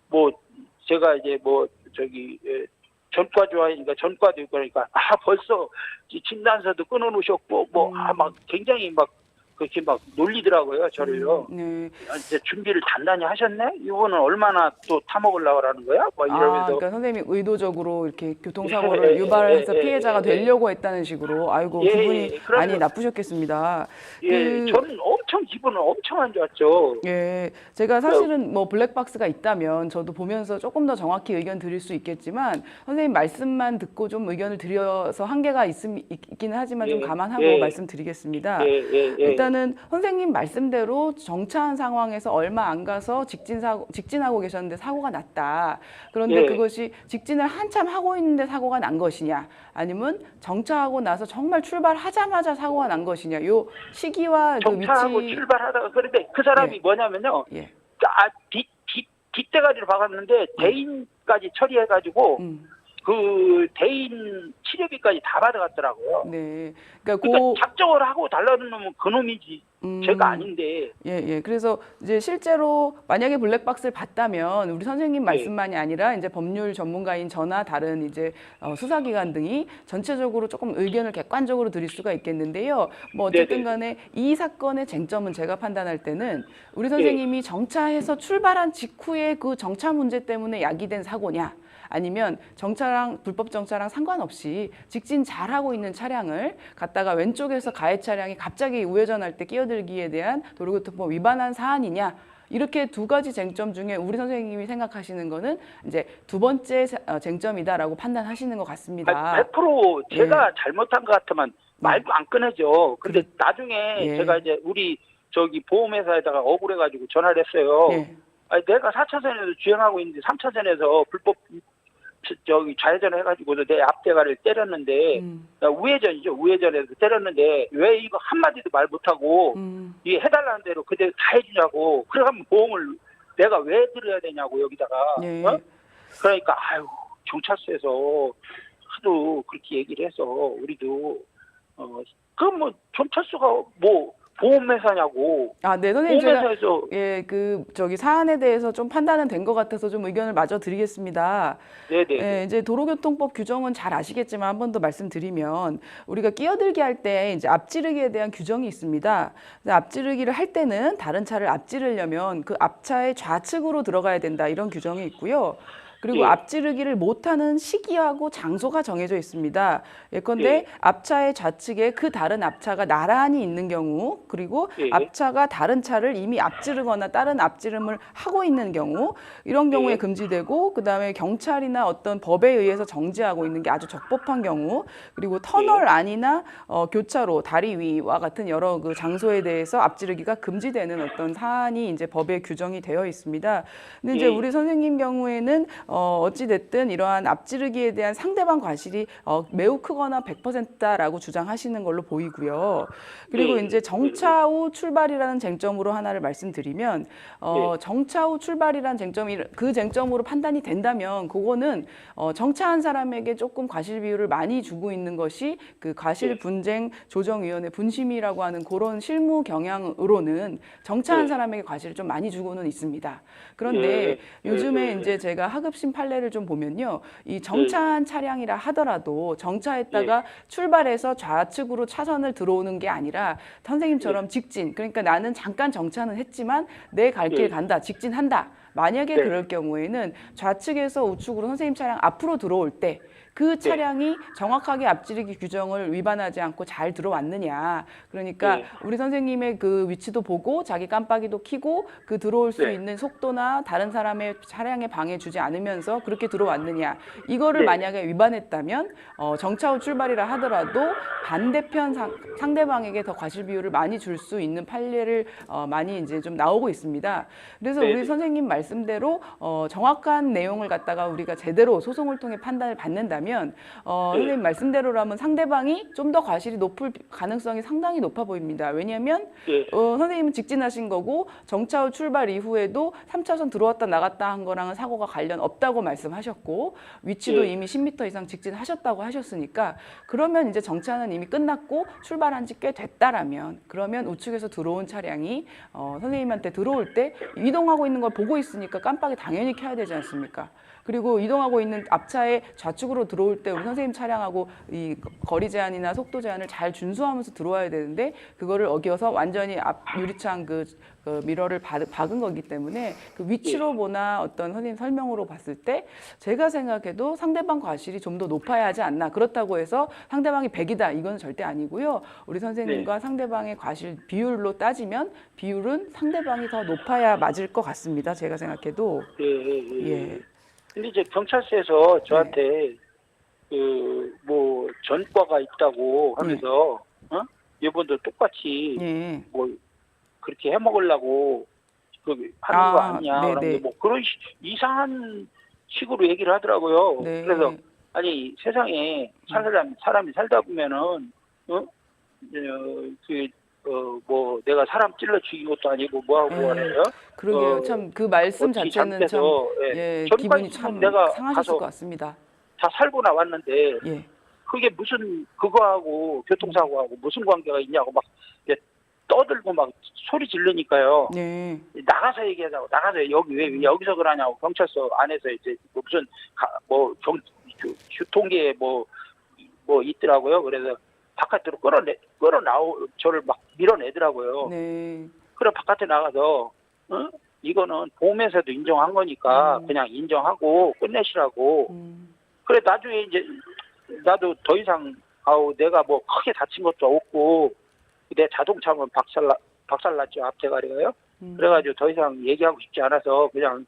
뭐 제가 이제 뭐 저기 전과 좋아하니까 전과도 있고 그러니까 벌써 진단서도 끊어놓으셨고 막 굉장히 막 그렇게 막 놀리더라고요 저를요. 네. 이제 준비를 단단히 하셨네? 이거는 얼마나 또 타먹으려고 하는 거야? 막 이러면서. 그러니까 선생님이 의도적으로 이렇게 교통사고를 유발해서 피해자가 되려고 했다는 식으로 아이고 기분이 많이 나쁘셨겠습니다. 저는 엄청 기분은 엄청 안 좋았죠. 예, 제가 사실은 뭐 블랙박스가 있다면 저도 보면서 조금 더 정확히 의견 드릴 수 있겠지만 선생님 말씀만 듣고 좀 의견을 드려서 한계가 있기는 하지만 좀 감안하고 말씀드리겠습니다. 일단은 선생님 말씀대로 정차한 상황에서 얼마 안 가서 직진하고 계셨는데 사고가 났다. 그런데 그것이 직진을 한참 하고 있는데 사고가 난 것이냐, 아니면 정차하고 나서 정말 출발하자마자 사고가 난 것이냐, 요 시기와 그 위치. 정차하고 출발하다가 그런데 그 사람이 뭐냐면요. 뒷대가리를 박았는데 대인까지 처리해가지고 그 대인 치료비까지 다 받아갔더라고요. 네, 그러니까 작정을 하고 달라는 놈은 그놈이지 제가 아닌데. 그래서 이제 실제로 만약에 블랙박스를 봤다면 우리 선생님 말씀만이 아니라 이제 법률 전문가인 저나 다른 이제 수사기관 등이 전체적으로 조금 의견을 객관적으로 드릴 수가 있겠는데요. 뭐 어쨌든 간에 이 사건의 쟁점은 제가 판단할 때는 우리 선생님이 정차해서 출발한 직후에 그 정차 문제 때문에 야기된 사고냐, 아니면 불법 정차랑 상관없이 직진 잘하고 있는 차량을 갖다가 왼쪽에서 가해 차량이 갑자기 우회전할 때 끼어들기에 대한 도로교통법 위반한 사안이냐, 이렇게 두 가지 쟁점 중에 우리 선생님이 생각하시는 거는 이제 두 번째 쟁점이다라고 판단하시는 것 같습니다. 100% 제가 잘못한 것 같으면 말도 안 꺼내죠. 근데 나중에 제가 이제 우리 저기 보험회사에다가 억울해가지고 전화를 했어요. 내가 4차선에서 주행하고 있는데 3차선에서 불법 저기 좌회전을 해가지고도 내 앞대가리를 때렸는데 우회전이죠. 우회전에서 때렸는데 왜 이거 한마디도 말 못하고 이게 해달라는 대로 그대로 다 해주냐고. 그러면 보험을 내가 왜 들어야 되냐고 여기다가. 그러니까 경찰서에서 하도 그렇게 얘기를 해서 우리도 그럼 뭐 경찰서가 뭐 보험회사냐고. 네, 선생님 보험회사에서 제가 사안에 대해서 좀 판단은 된 것 같아서 좀 의견을 마저 드리겠습니다. 이제 도로교통법 규정은 잘 아시겠지만 한 번 더 말씀드리면 우리가 끼어들기 할 때 이제 앞지르기에 대한 규정이 있습니다. 앞지르기를 할 때는 다른 차를 앞지르려면 그 앞차의 좌측으로 들어가야 된다, 이런 규정이 있고요. 그리고 앞지르기를 못하는 시기하고 장소가 정해져 있습니다. 예컨대 앞차의 좌측에 그 다른 앞차가 나란히 있는 경우, 그리고 앞차가 다른 차를 이미 앞지르거나 다른 앞지름을 하고 있는 경우, 이런 경우에 금지되고, 그 다음에 경찰이나 어떤 법에 의해서 정지하고 있는 게 아주 적법한 경우, 그리고 터널 안이나 교차로, 다리 위와 같은 여러 그 장소에 대해서 앞지르기가 금지되는 어떤 사안이 이제 법에 규정이 되어 있습니다. 근데 이제 우리 선생님 경우에는 어찌됐든 이러한 앞지르기에 대한 상대방 과실이 매우 크거나 100%다라고 주장하시는 걸로 보이고요. 그리고 이제 정차 후 출발이라는 쟁점으로 하나를 말씀드리면 정차 후 출발이라는 쟁점이 그 쟁점으로 판단이 된다면 그거는 정차한 사람에게 조금 과실 비율을 많이 주고 있는 것이 그 과실 분쟁 조정위원회 분심이라고 하는 그런 실무 경향으로는 정차한 사람에게 과실을 좀 많이 주고는 있습니다. 그런데 요즘에 이제 제가 하급심 판례를 좀 보면요, 이 정차한 차량이라 하더라도 정차했다가 출발해서 좌측으로 차선을 들어오는 게 아니라 선생님처럼 직진, 그러니까 나는 잠깐 정차는 했지만 내 갈 길 간다, 직진한다. 만약에 그럴 경우에는 좌측에서 우측으로 선생님 차량 앞으로 들어올 때 그 차량이 정확하게 앞지르기 규정을 위반하지 않고 잘 들어왔느냐. 그러니까 우리 선생님의 그 위치도 보고 자기 깜빡이도 켜고 그 들어올 수 있는 속도나 다른 사람의 차량에 방해 주지 않으면서 그렇게 들어왔느냐. 이거를 만약에 위반했다면 정차 후 출발이라 하더라도 반대편 상대방에게 더 과실 비율을 많이 줄 수 있는 판례를 많이 이제 좀 나오고 있습니다. 그래서 우리 선생님 말씀 말씀대로 정확한 내용을 갖다가 우리가 제대로 소송을 통해 판단을 받는다면 선생님 말씀대로라면 상대방이 좀 더 과실이 높을 가능성이 상당히 높아 보입니다. 왜냐하면 선생님은 직진하신 거고 정차 후 출발 이후에도 3차선 들어왔다 나갔다 한 거랑은 사고가 관련 없다고 말씀하셨고 위치도 이미 10m 이상 직진하셨다고 하셨으니까 그러면 이제 정차는 이미 끝났고 출발한 지 꽤 됐다라면 그러면 우측에서 들어온 차량이 선생님한테 들어올 때 이동하고 있는 걸 보고 있으니까 깜빡이 당연히 켜야 되지 않습니까? 그리고 이동하고 있는 앞차에 좌측으로 들어올 때 우리 선생님 차량하고 이 거리 제한이나 속도 제한을 잘 준수하면서 들어와야 되는데 그거를 어겨서 완전히 앞 유리창 그 미러를 박은 거기 때문에 그 위치로 보나 어떤 선생님 설명으로 봤을 때 제가 생각해도 상대방 과실이 좀 더 높아야 하지 않나. 그렇다고 해서 상대방이 100이다 이건 절대 아니고요. 우리 선생님과 상대방의 과실 비율로 따지면 비율은 상대방이 더 높아야 맞을 것 같습니다. 제가 생각해도. 예. 근데 이제 경찰서에서 저한테 뭐 전과가 있다고 하면서 이번도 똑같이 뭐 그렇게 해먹으려고 하는 거 아니냐. 그런데 뭐 그런 이상한 식으로 얘기를 하더라고요. 그래서 아니 세상에 사람이 살다 보면은 뭐 내가 사람 찔러 죽인 것도 아니고 뭐하고 하래요. 그러게요. 참 그 말씀 자체는 참 기분이 참 내가 상하셨을 것 같습니다. 다 살고 나왔는데 그게 무슨 그거하고 교통사고하고 무슨 관계가 있냐고 막 떠들고 막 소리 지르니까요. 나가서 얘기하자고 나가서 여기 왜 여기서 그러냐고 경찰서 안에서 이제 무슨 교통계에 뭐 있더라고요. 그래서 바깥으로 저를 막 밀어내더라고요. 그래 바깥에 나가서 이거는 보험회사도 인정한 거니까 그냥 인정하고 끝내시라고. 그래 나중에 이제 나도 더 이상 내가 뭐 크게 다친 것도 없고 내 자동차는 박살났죠 앞대가리가요. 그래가지고 더 이상 얘기하고 싶지 않아서 그냥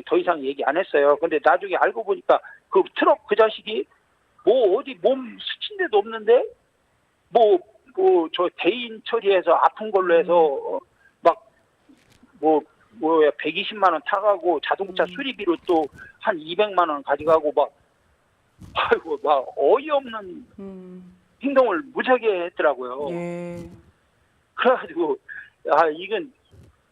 더 이상 얘기 안 했어요. 근데 나중에 알고 보니까 그 트럭 그 자식이 뭐 어디 몸 스친 데도 없는데 뭐 저 대인 처리해서 아픈 걸로 해서 막 120만 원 타가고 자동차 수리비로 또 한 200만 원 가져가고 막 어이없는 행동을 무지하게 했더라고요. 그래가지고 이건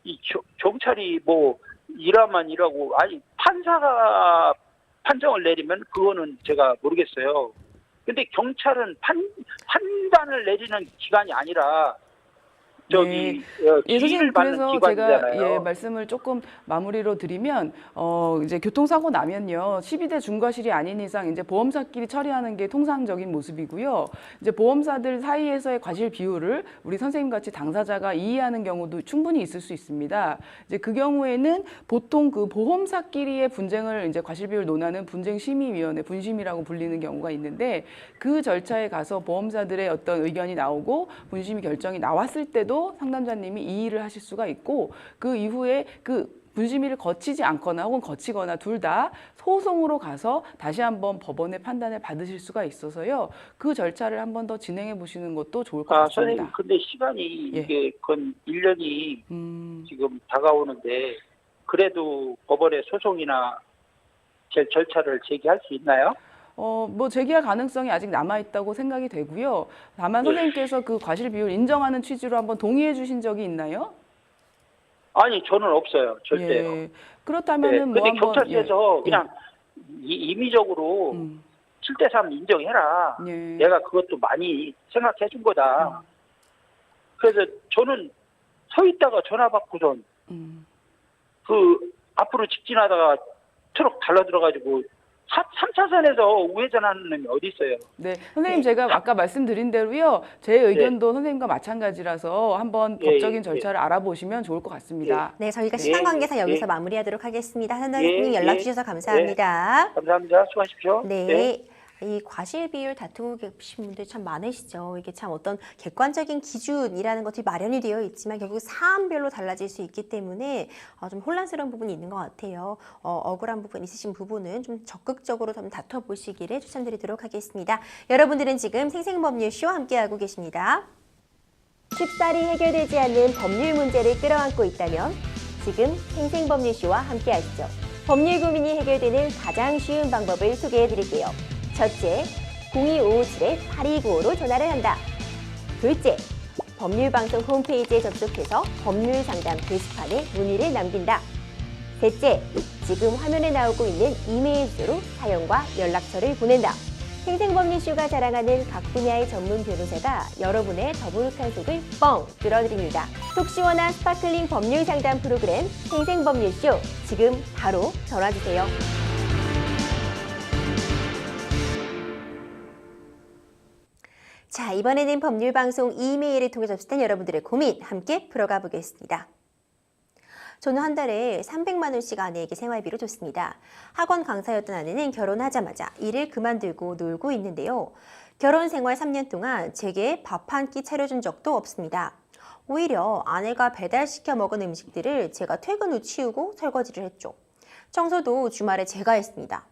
이 경찰이 뭐 일하만 일하고 아니 판사가 판정을 내리면 그거는 제가 모르겠어요. 근데 경찰은 판단을 내리는 기관이 아니라 선생님 그래서 기관이잖아요. 제가 말씀을 조금 마무리로 드리면 이제 교통사고 나면요 12대 중과실이 아닌 이상 이제 보험사끼리 처리하는 게 통상적인 모습이고요. 이제 보험사들 사이에서의 과실 비율을 우리 선생님 같이 당사자가 이해하는 경우도 충분히 있을 수 있습니다. 이제 그 경우에는 보통 그 보험사끼리의 분쟁을 이제 과실 비율 논하는 분쟁심의위원회 분심이라고 불리는 경우가 있는데 그 절차에 가서 보험사들의 어떤 의견이 나오고 분심이 결정이 나왔을 때도 상담자님이 이의를 하실 수가 있고 그 이후에 그 분심위를 거치지 않거나 혹은 거치거나 둘 다 소송으로 가서 다시 한번 법원의 판단을 받으실 수가 있어서요. 그 절차를 한번 더 진행해 보시는 것도 좋을 것 같습니다. 선생님, 근데 시간이 이게 건 1년이 지금 다가오는데 그래도 법원에 소송이나 절차를 제기할 수 있나요? 뭐 제기할 가능성이 아직 남아있다고 생각이 되고요. 다만 선생님께서 그 과실 비율 인정하는 취지로 한번 동의해 주신 적이 있나요? 아니, 저는 없어요. 절대요. 그렇다면은 근데 경찰서에서 그냥 임의적으로 7대3 인정해라. 내가 그것도 많이 생각해 준 거다. 그래서 저는 서 있다가 전화 받고선 그 앞으로 직진하다가 트럭 달라들어가지고 3차선에서 우회전하는 놈이 어디 있어요? 네, 선생님 제가 아까 말씀드린 대로요. 제 의견도 선생님과 마찬가지라서 한번 법적인 절차를 알아보시면 좋을 것 같습니다. 네, 저희가 시간 관계상 여기서 마무리하도록 하겠습니다. 선생님 연락 주셔서 감사합니다. 감사합니다. 수고하십시오. 네. 이 과실 비율 다투고 계신 분들 참 많으시죠. 이게 참 어떤 객관적인 기준이라는 것이 마련이 되어 있지만 결국 사안별로 달라질 수 있기 때문에 좀 혼란스러운 부분이 있는 것 같아요. 억울한 부분 있으신 부분은 좀 적극적으로 좀 다퉈 보시기를 추천드리도록 하겠습니다. 여러분들은 지금 생생법률쇼와 함께하고 계십니다. 쉽사리 해결되지 않는 법률 문제를 끌어안고 있다면 지금 생생법률쇼와 함께 하시죠. 법률 고민이 해결되는 가장 쉬운 방법을 소개해 드릴게요. 첫째, 02-557-8295로 전화를 한다. 둘째, 법률방송 홈페이지에 접속해서 법률상담 게시판에 문의를 남긴다. 셋째, 지금 화면에 나오고 있는 이메일 주소로 사연과 연락처를 보낸다. 생생법률쇼가 자랑하는 각 분야의 전문 변호사가 여러분의 더부룩한 속을 뻥 뚫어드립니다. 속 시원한 스파클링 법률 상담 프로그램 생생법률쇼, 지금 바로 전화주세요. 자, 이번에는 법률방송 이메일을 통해 접수된 여러분들의 고민 함께 풀어가 보겠습니다. 저는 한 달에 300만 원씩 아내에게 생활비로 줬습니다. 학원 강사였던 아내는 결혼하자마자 일을 그만두고 놀고 있는데요. 결혼 생활 3년 동안 제게 밥 한 끼 차려준 적도 없습니다. 오히려 아내가 배달시켜 먹은 음식들을 제가 퇴근 후 치우고 설거지를 했죠. 청소도 주말에 제가 했습니다.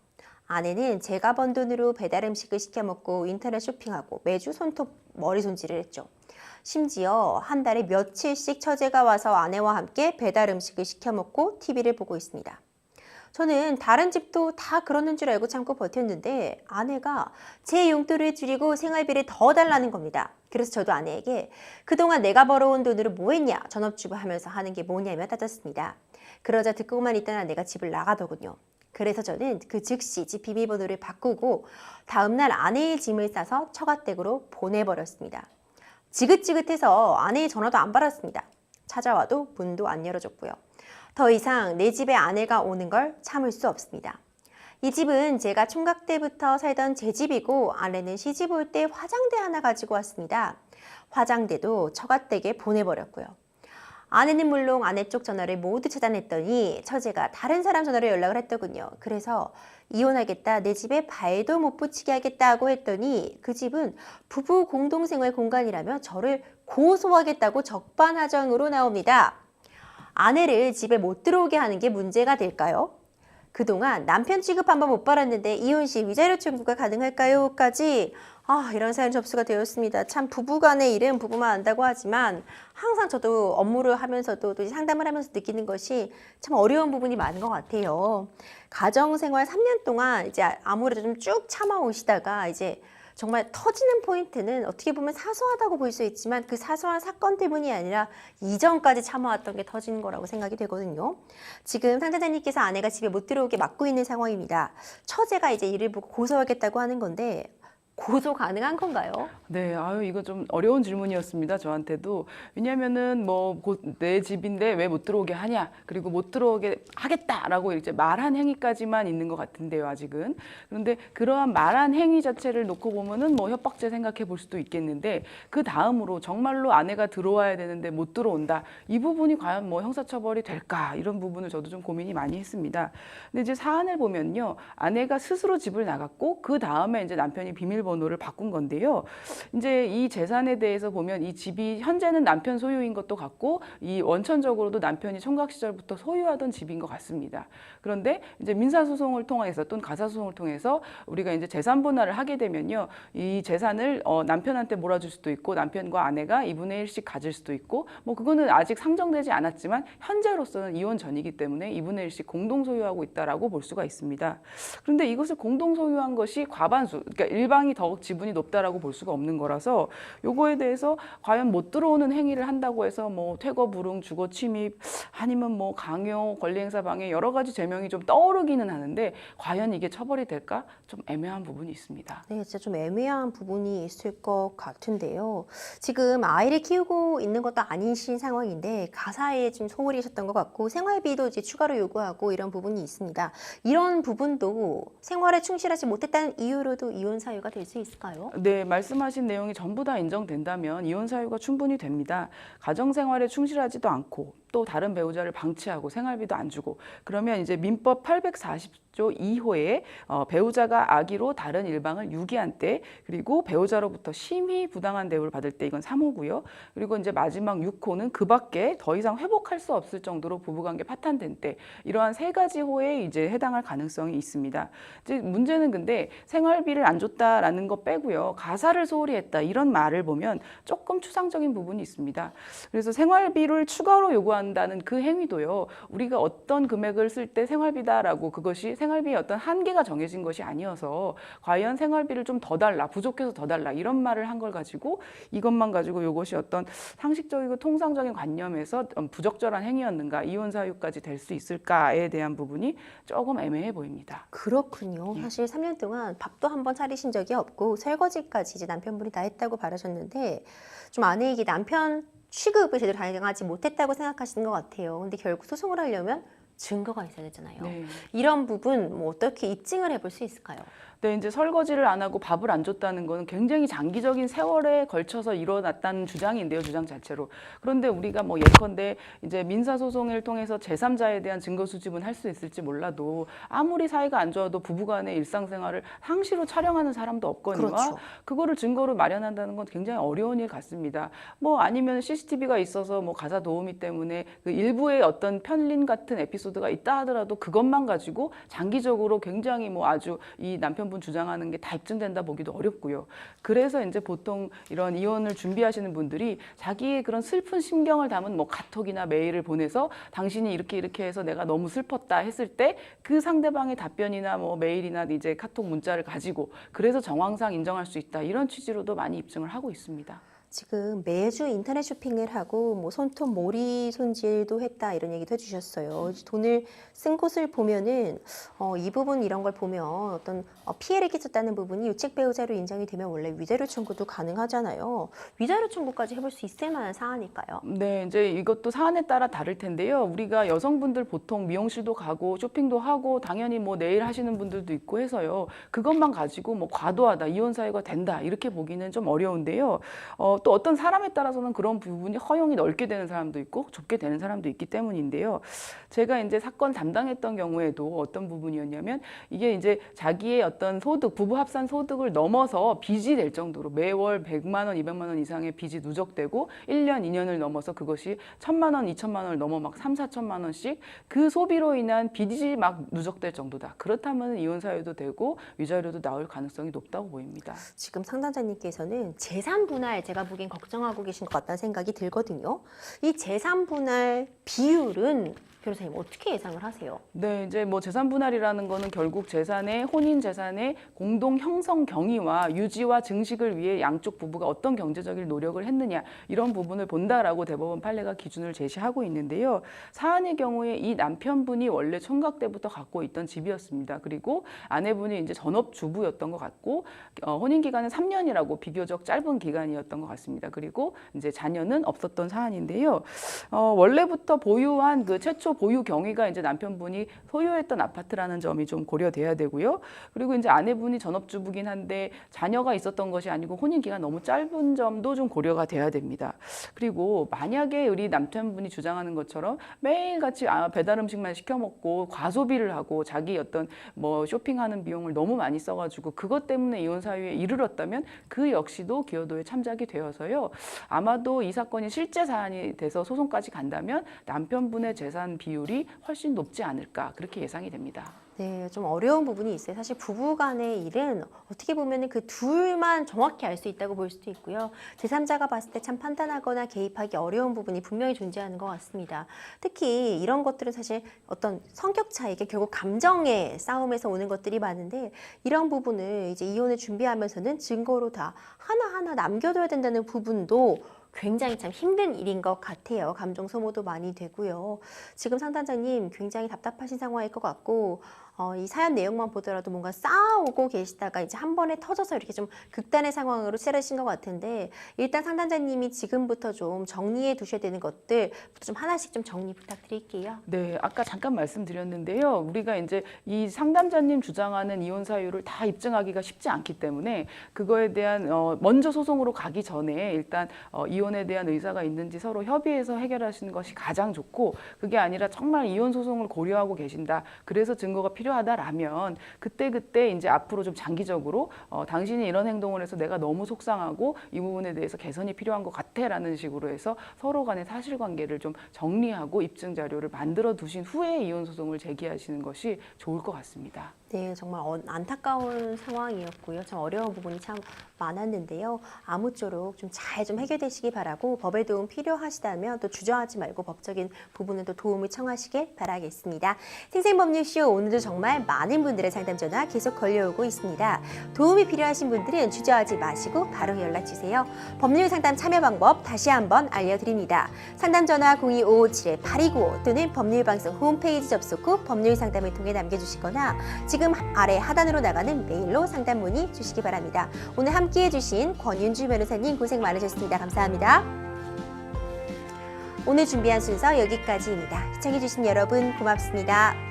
아내는 제가 번 돈으로 배달 음식을 시켜 먹고 인터넷 쇼핑하고 매주 손톱 머리 손질을 했죠. 심지어 한 달에 며칠씩 처제가 와서 아내와 함께 배달 음식을 시켜 먹고 TV를 보고 있습니다. 저는 다른 집도 다 그러는 줄 알고 참고 버텼는데 아내가 제 용돈을 줄이고 생활비를 더 달라는 겁니다. 그래서 저도 아내에게 그동안 내가 벌어온 돈으로 뭐 했냐 전업주부 하면서 하는 게 뭐냐며 따졌습니다. 그러자 듣고만 있던 아내가 집을 나가더군요. 그래서 저는 그 즉시 집 비밀번호를 바꾸고 다음날 아내의 짐을 싸서 처가댁으로 보내버렸습니다. 지긋지긋해서 아내의 전화도 안 받았습니다. 찾아와도 문도 안 열어줬고요. 더 이상 내 집에 아내가 오는 걸 참을 수 없습니다. 이 집은 제가 총각 때부터 살던 제 집이고 아내는 시집 올 때 화장대 하나 가지고 왔습니다. 화장대도 처가댁에 보내버렸고요. 아내는 물론 아내 쪽 전화를 모두 차단했더니 처제가 다른 사람 전화로 연락을 했더군요. 그래서 이혼하겠다, 내 집에 발도 못 붙이게 하겠다고 했더니 그 집은 부부 공동생활 공간이라며 저를 고소하겠다고 적반하장으로 나옵니다. 아내를 집에 못 들어오게 하는 게 문제가 될까요? 그동안 남편 취급 한번 못 받았는데 이혼 시 위자료 청구가 가능할까요? 까지 이런 사연 접수가 되었습니다. 참 부부간의 일은 부부만 안다고 하지만 항상 저도 업무를 하면서도 또 상담을 하면서 느끼는 것이 참 어려운 부분이 많은 것 같아요. 가정생활 3년 동안 이제 아무래도 좀 쭉 참아오시다가 이제 정말 터지는 포인트는 어떻게 보면 사소하다고 볼 수 있지만 그 사소한 사건 때문이 아니라 이전까지 참아왔던 게 터지는 거라고 생각이 되거든요. 지금 상담자님께서 아내가 집에 못 들어오게 막고 있는 상황입니다. 처제가 이제 이를 보고 고소하겠다고 하는 건데 고소 가능한 건가요? 네, 이거 좀 어려운 질문이었습니다. 저한테도. 왜냐면은 내 집인데 왜 못 들어오게 하냐, 그리고 못 들어오게 하겠다라고 이제 말한 행위까지만 있는 것 같은데요, 아직은. 그런데 그러한 말한 행위 자체를 놓고 보면은 협박죄 생각해 볼 수도 있겠는데 그 다음으로 정말로 아내가 들어와야 되는데 못 들어온다. 이 부분이 과연 형사처벌이 될까? 이런 부분을 저도 좀 고민이 많이 했습니다. 근데 이제 사안을 보면요, 아내가 스스로 집을 나갔고 그 다음에 이제 남편이 비밀번호를 바꾼 건데요. 이제 이 재산에 대해서 보면 이 집이 현재는 남편 소유인 것도 같고 이 원천적으로도 남편이 총각 시절부터 소유하던 집인 것 같습니다. 그런데 이제 민사소송을 통해서 또는 가사소송을 통해서 우리가 이제 재산 분할을 하게 되면요, 이 재산을 남편한테 몰아줄 수도 있고 남편과 아내가 2분의 1씩 가질 수도 있고 그거는 아직 상정되지 않았지만 현재로서는 이혼 전이기 때문에 2분의 1씩 공동 소유하고 있다라고 볼 수가 있습니다. 그런데 이것을 공동 소유한 것이 과반수, 그러니까 일방이 더 지분이 높다라고 볼 수가 없는 거라서 요거에 대해서 과연 못 들어오는 행위를 한다고 해서 퇴거 불응, 주거 침입 아니면 강요, 권리행사 방해 여러 가지 제명이 좀 떠오르기는 하는데 과연 이게 처벌이 될까? 좀 애매한 부분이 있습니다. 네, 진짜 좀 애매한 부분이 있을 것 같은데요. 지금 아이를 키우고 있는 것도 아니신 상황인데 가사에 좀 소홀히셨던 것 같고 생활비도 이제 추가로 요구하고 이런 부분이 있습니다. 이런 부분도 생활에 충실하지 못했다는 이유로도 이혼 사유가 될 수 있을까요? 네, 말씀하신 내용이 전부 다 인정된다면 이혼 사유가 충분히 됩니다. 가정생활에 충실하지도 않고 또 다른 배우자를 방치하고 생활비도 안 주고 그러면 이제 민법 840조 2호에 배우자가 악의로 다른 일방을 유기한 때 그리고 배우자로부터 심히 부당한 대우를 받을 때 이건 3호고요. 그리고 이제 마지막 6호는 그 밖에 더 이상 회복할 수 없을 정도로 부부관계 파탄된 때 이러한 세 가지 호에 이제 해당할 가능성이 있습니다. 이제 문제는 근데 생활비를 안 줬다라는 거 빼고요. 가사를 소홀히 했다 이런 말을 보면 조금 추상적인 부분이 있습니다. 그래서 생활비를 추가로 요구하는 강조한다는 그 행위도요. 우리가 어떤 금액을 쓸 때 생활비다라고 그것이 생활비의 어떤 한계가 정해진 것이 아니어서 과연 생활비를 좀 더 달라, 부족해서 더 달라 이런 말을 한 걸 가지고 이것만 가지고 이것이 어떤 상식적이고 통상적인 관념에서 부적절한 행위였는가, 이혼 사유까지 될 수 있을까에 대한 부분이 조금 애매해 보입니다. 그렇군요. 사실 3년 동안 밥도 한 번 차리신 적이 없고 설거지까지 이제 남편분이 다 했다고 바라셨는데 좀 아내에게 남편 취급을 제대로 당하지 못했다고 생각하시는 것 같아요. 근데 결국 소송을 하려면 증거가 있어야 되잖아요. 네. 이런 부분 뭐 어떻게 입증을 해볼 수 있을까요? 네, 이제 설거지를 안 하고 밥을 안 줬다는 거는 굉장히 장기적인 세월에 걸쳐서 일어났다는 주장인데요, 주장 자체로. 그런데 우리가 뭐 예컨대 이제 민사소송을 통해서 제3자에 대한 증거 수집은 할 수 있을지 몰라도 아무리 사이가 안 좋아도 부부간의 일상생활을 상시로 촬영하는 사람도 없거니와 그렇죠. 그거를 증거로 마련한다는 건 굉장히 어려운 일 같습니다. 뭐 아니면 CCTV가 있어서 뭐 가사 도우미 때문에 그 일부의 어떤 편린 같은 에피소드가 있다 하더라도 그것만 가지고 장기적으로 굉장히 뭐 아주 이 남편분 주장하는 게 다 입증된다 보기도 어렵고요. 그래서 이제 보통 이런 이혼을 준비하시는 분들이 자기의 그런 슬픈 심경을 담은 뭐 카톡이나 메일을 보내서 당신이 이렇게 해서 내가 너무 슬펐다 했을 때 그 상대방의 답변이나 뭐 메일이나 이제 카톡 문자를 가지고 그래서 정황상 인정할 수 있다 이런 취지로도 많이 입증을 하고 있습니다. 지금 매주 인터넷 쇼핑을 하고 뭐 손톱 몰이 손질도 했다 이런 얘기도 해주셨어요. 돈을 쓴 곳을 보면은 이 부분 이런 걸 보면 어떤 피해를 끼쳤다는 부분이 유책 배우자로 인정이 되면 원래 위자료 청구도 가능하잖아요. 위자료 청구까지 해볼 수 있을 만한 사안일까요? 네, 이제 이것도 사안에 따라 다를 텐데요. 우리가 여성분들 보통 미용실도 가고 쇼핑도 하고 당연히 뭐 네일 하시는 분들도 있고 해서요. 그것만 가지고 뭐 과도하다, 이혼 사유가 된다 이렇게 보기는 좀 어려운데요. 또 어떤 사람에 따라서는 그런 부분이 허용이 넓게 되는 사람도 있고 좁게 되는 사람도 있기 때문인데요. 제가 이제 사건 담당했던 경우에도 어떤 부분이었냐면 이게 이제 자기의 어떤 소득, 부부 합산 소득을 넘어서 빚이 될 정도로 매월 100만 원, 200만 원 이상의 빚이 누적되고 1년, 2년을 넘어서 그것이 1,000만 원, 2천만 원을 넘어 막 3, 4천만 원씩 그 소비로 인한 빚이 막 누적될 정도다. 그렇다면 이혼 사유도 되고 위자료도 나올 가능성이 높다고 보입니다. 지금 상담자님께서는 재산 분할 제가 보기엔 걱정하고 계신 것 같다는 생각이 들거든요. 이 재산 분할 비율은 변호사님 어떻게 예상을 하세요? 네, 이제 뭐 재산 분할이라는 거는 결국 재산의 혼인 재산의 공동 형성 경위와 유지와 증식을 위해 양쪽 부부가 어떤 경제적인 노력을 했느냐 이런 부분을 본다라고 대법원 판례가 기준을 제시하고 있는데요. 사안의 경우에 이 남편분이 원래 총각 때부터 갖고 있던 집이었습니다. 그리고 아내분이 이제 전업주부였던 것 같고 혼인 기간은 3년이라고 비교적 짧은 기간이었던 것 같습니다. 그리고 이제 자녀는 없었던 사안인데요. 원래부터 보유한 그 최초 보유 경위가 이제 남편분이 소유했던 아파트라는 점이 좀 고려돼야 되고요. 그리고 이제 아내분이 전업주부긴 한데 자녀가 있었던 것이 아니고 혼인 기간 너무 짧은 점도 좀 고려가 돼야 됩니다. 그리고 만약에 우리 남편분이 주장하는 것처럼 매일같이 배달 음식만 시켜 먹고 과소비를 하고 자기 어떤 뭐 쇼핑하는 비용을 너무 많이 써가지고 그것 때문에 이혼 사유에 이르렀다면 그 역시도 기여도에 참작이 되어서요. 아마도 이 사건이 실제 사안이 돼서 소송까지 간다면 남편분의 재산 비율이 훨씬 높지 않을까 그렇게 예상이 됩니다. 네, 좀 어려운 부분이 있어요. 사실 부부 간의 일은 어떻게 보면 그 둘만 정확히 알 수 있다고 볼 수도 있고요. 제3자가 봤을 때 참 판단하거나 개입하기 어려운 부분이 분명히 존재하는 것 같습니다. 특히 이런 것들은 사실 어떤 성격 차이게 결국 감정의 싸움에서 오는 것들이 많은데 이런 부분을 이제 이혼을 준비하면서는 증거로 다 하나하나 남겨둬야 된다는 부분도 굉장히 참 힘든 일인 것 같아요. 감정 소모도 많이 되고요. 지금 상담자님 굉장히 답답하신 상황일 것 같고 이 사연 내용만 보더라도 뭔가 쌓아오고 계시다가 이제 한 번에 터져서 이렇게 좀 극단의 상황으로 치러신 것 같은데 일단 상담자님이 지금부터 좀 정리해 두셔야 되는 것들부터 좀 하나씩 좀 정리 부탁드릴게요. 네, 아까 잠깐 말씀드렸는데요. 우리가 이제 이 상담자님 주장하는 이혼 사유를 다 입증하기가 쉽지 않기 때문에 그거에 대한 먼저 소송으로 가기 전에 일단 이혼에 대한 의사가 있는지 서로 협의해서 해결하시는 것이 가장 좋고 그게 아니라 정말 이혼 소송을 고려하고 계신다. 그래서 증거가 필요하다라면 그때 이제 앞으로 좀 장기적으로 당신이 이런 행동을 해서 내가 너무 속상하고 이 부분에 대해서 개선이 필요한 것 같아라는 식으로 해서 서로 간의 사실관계를 좀 정리하고 입증 자료를 만들어 두신 후에 이혼 소송을 제기하시는 것이 좋을 것 같습니다. 네, 정말 안타까운 상황이었고요. 참 어려운 부분이 참 많았는데요. 아무쪼록 좀 잘 좀 해결되시길 하시기 바라고 법의 도움 필요하시다면 또 주저하지 말고 법적인 부분은 또 도움을 청하시길 바라겠습니다. 생생법률쇼 오늘도 정말 많은 분들의 상담 전화 계속 걸려오고 있습니다. 도움이 필요하신 분들은 주저하지 마시고 바로 연락주세요. 법률 상담 참여 방법 다시 한번 알려드립니다. 상담 전화 02-557-8295 또는 법률방송 홈페이지 접속 후 법률 상담을 통해 남겨주시거나 지금 아래 하단으로 나가는 메일로 상담 문의 주시기 바랍니다. 오늘 함께해 주신 권윤주 변호사님 고생 많으셨습니다. 감사합니다. 오늘 준비한 순서 여기까지입니다. 시청해 주신 여러분 고맙습니다.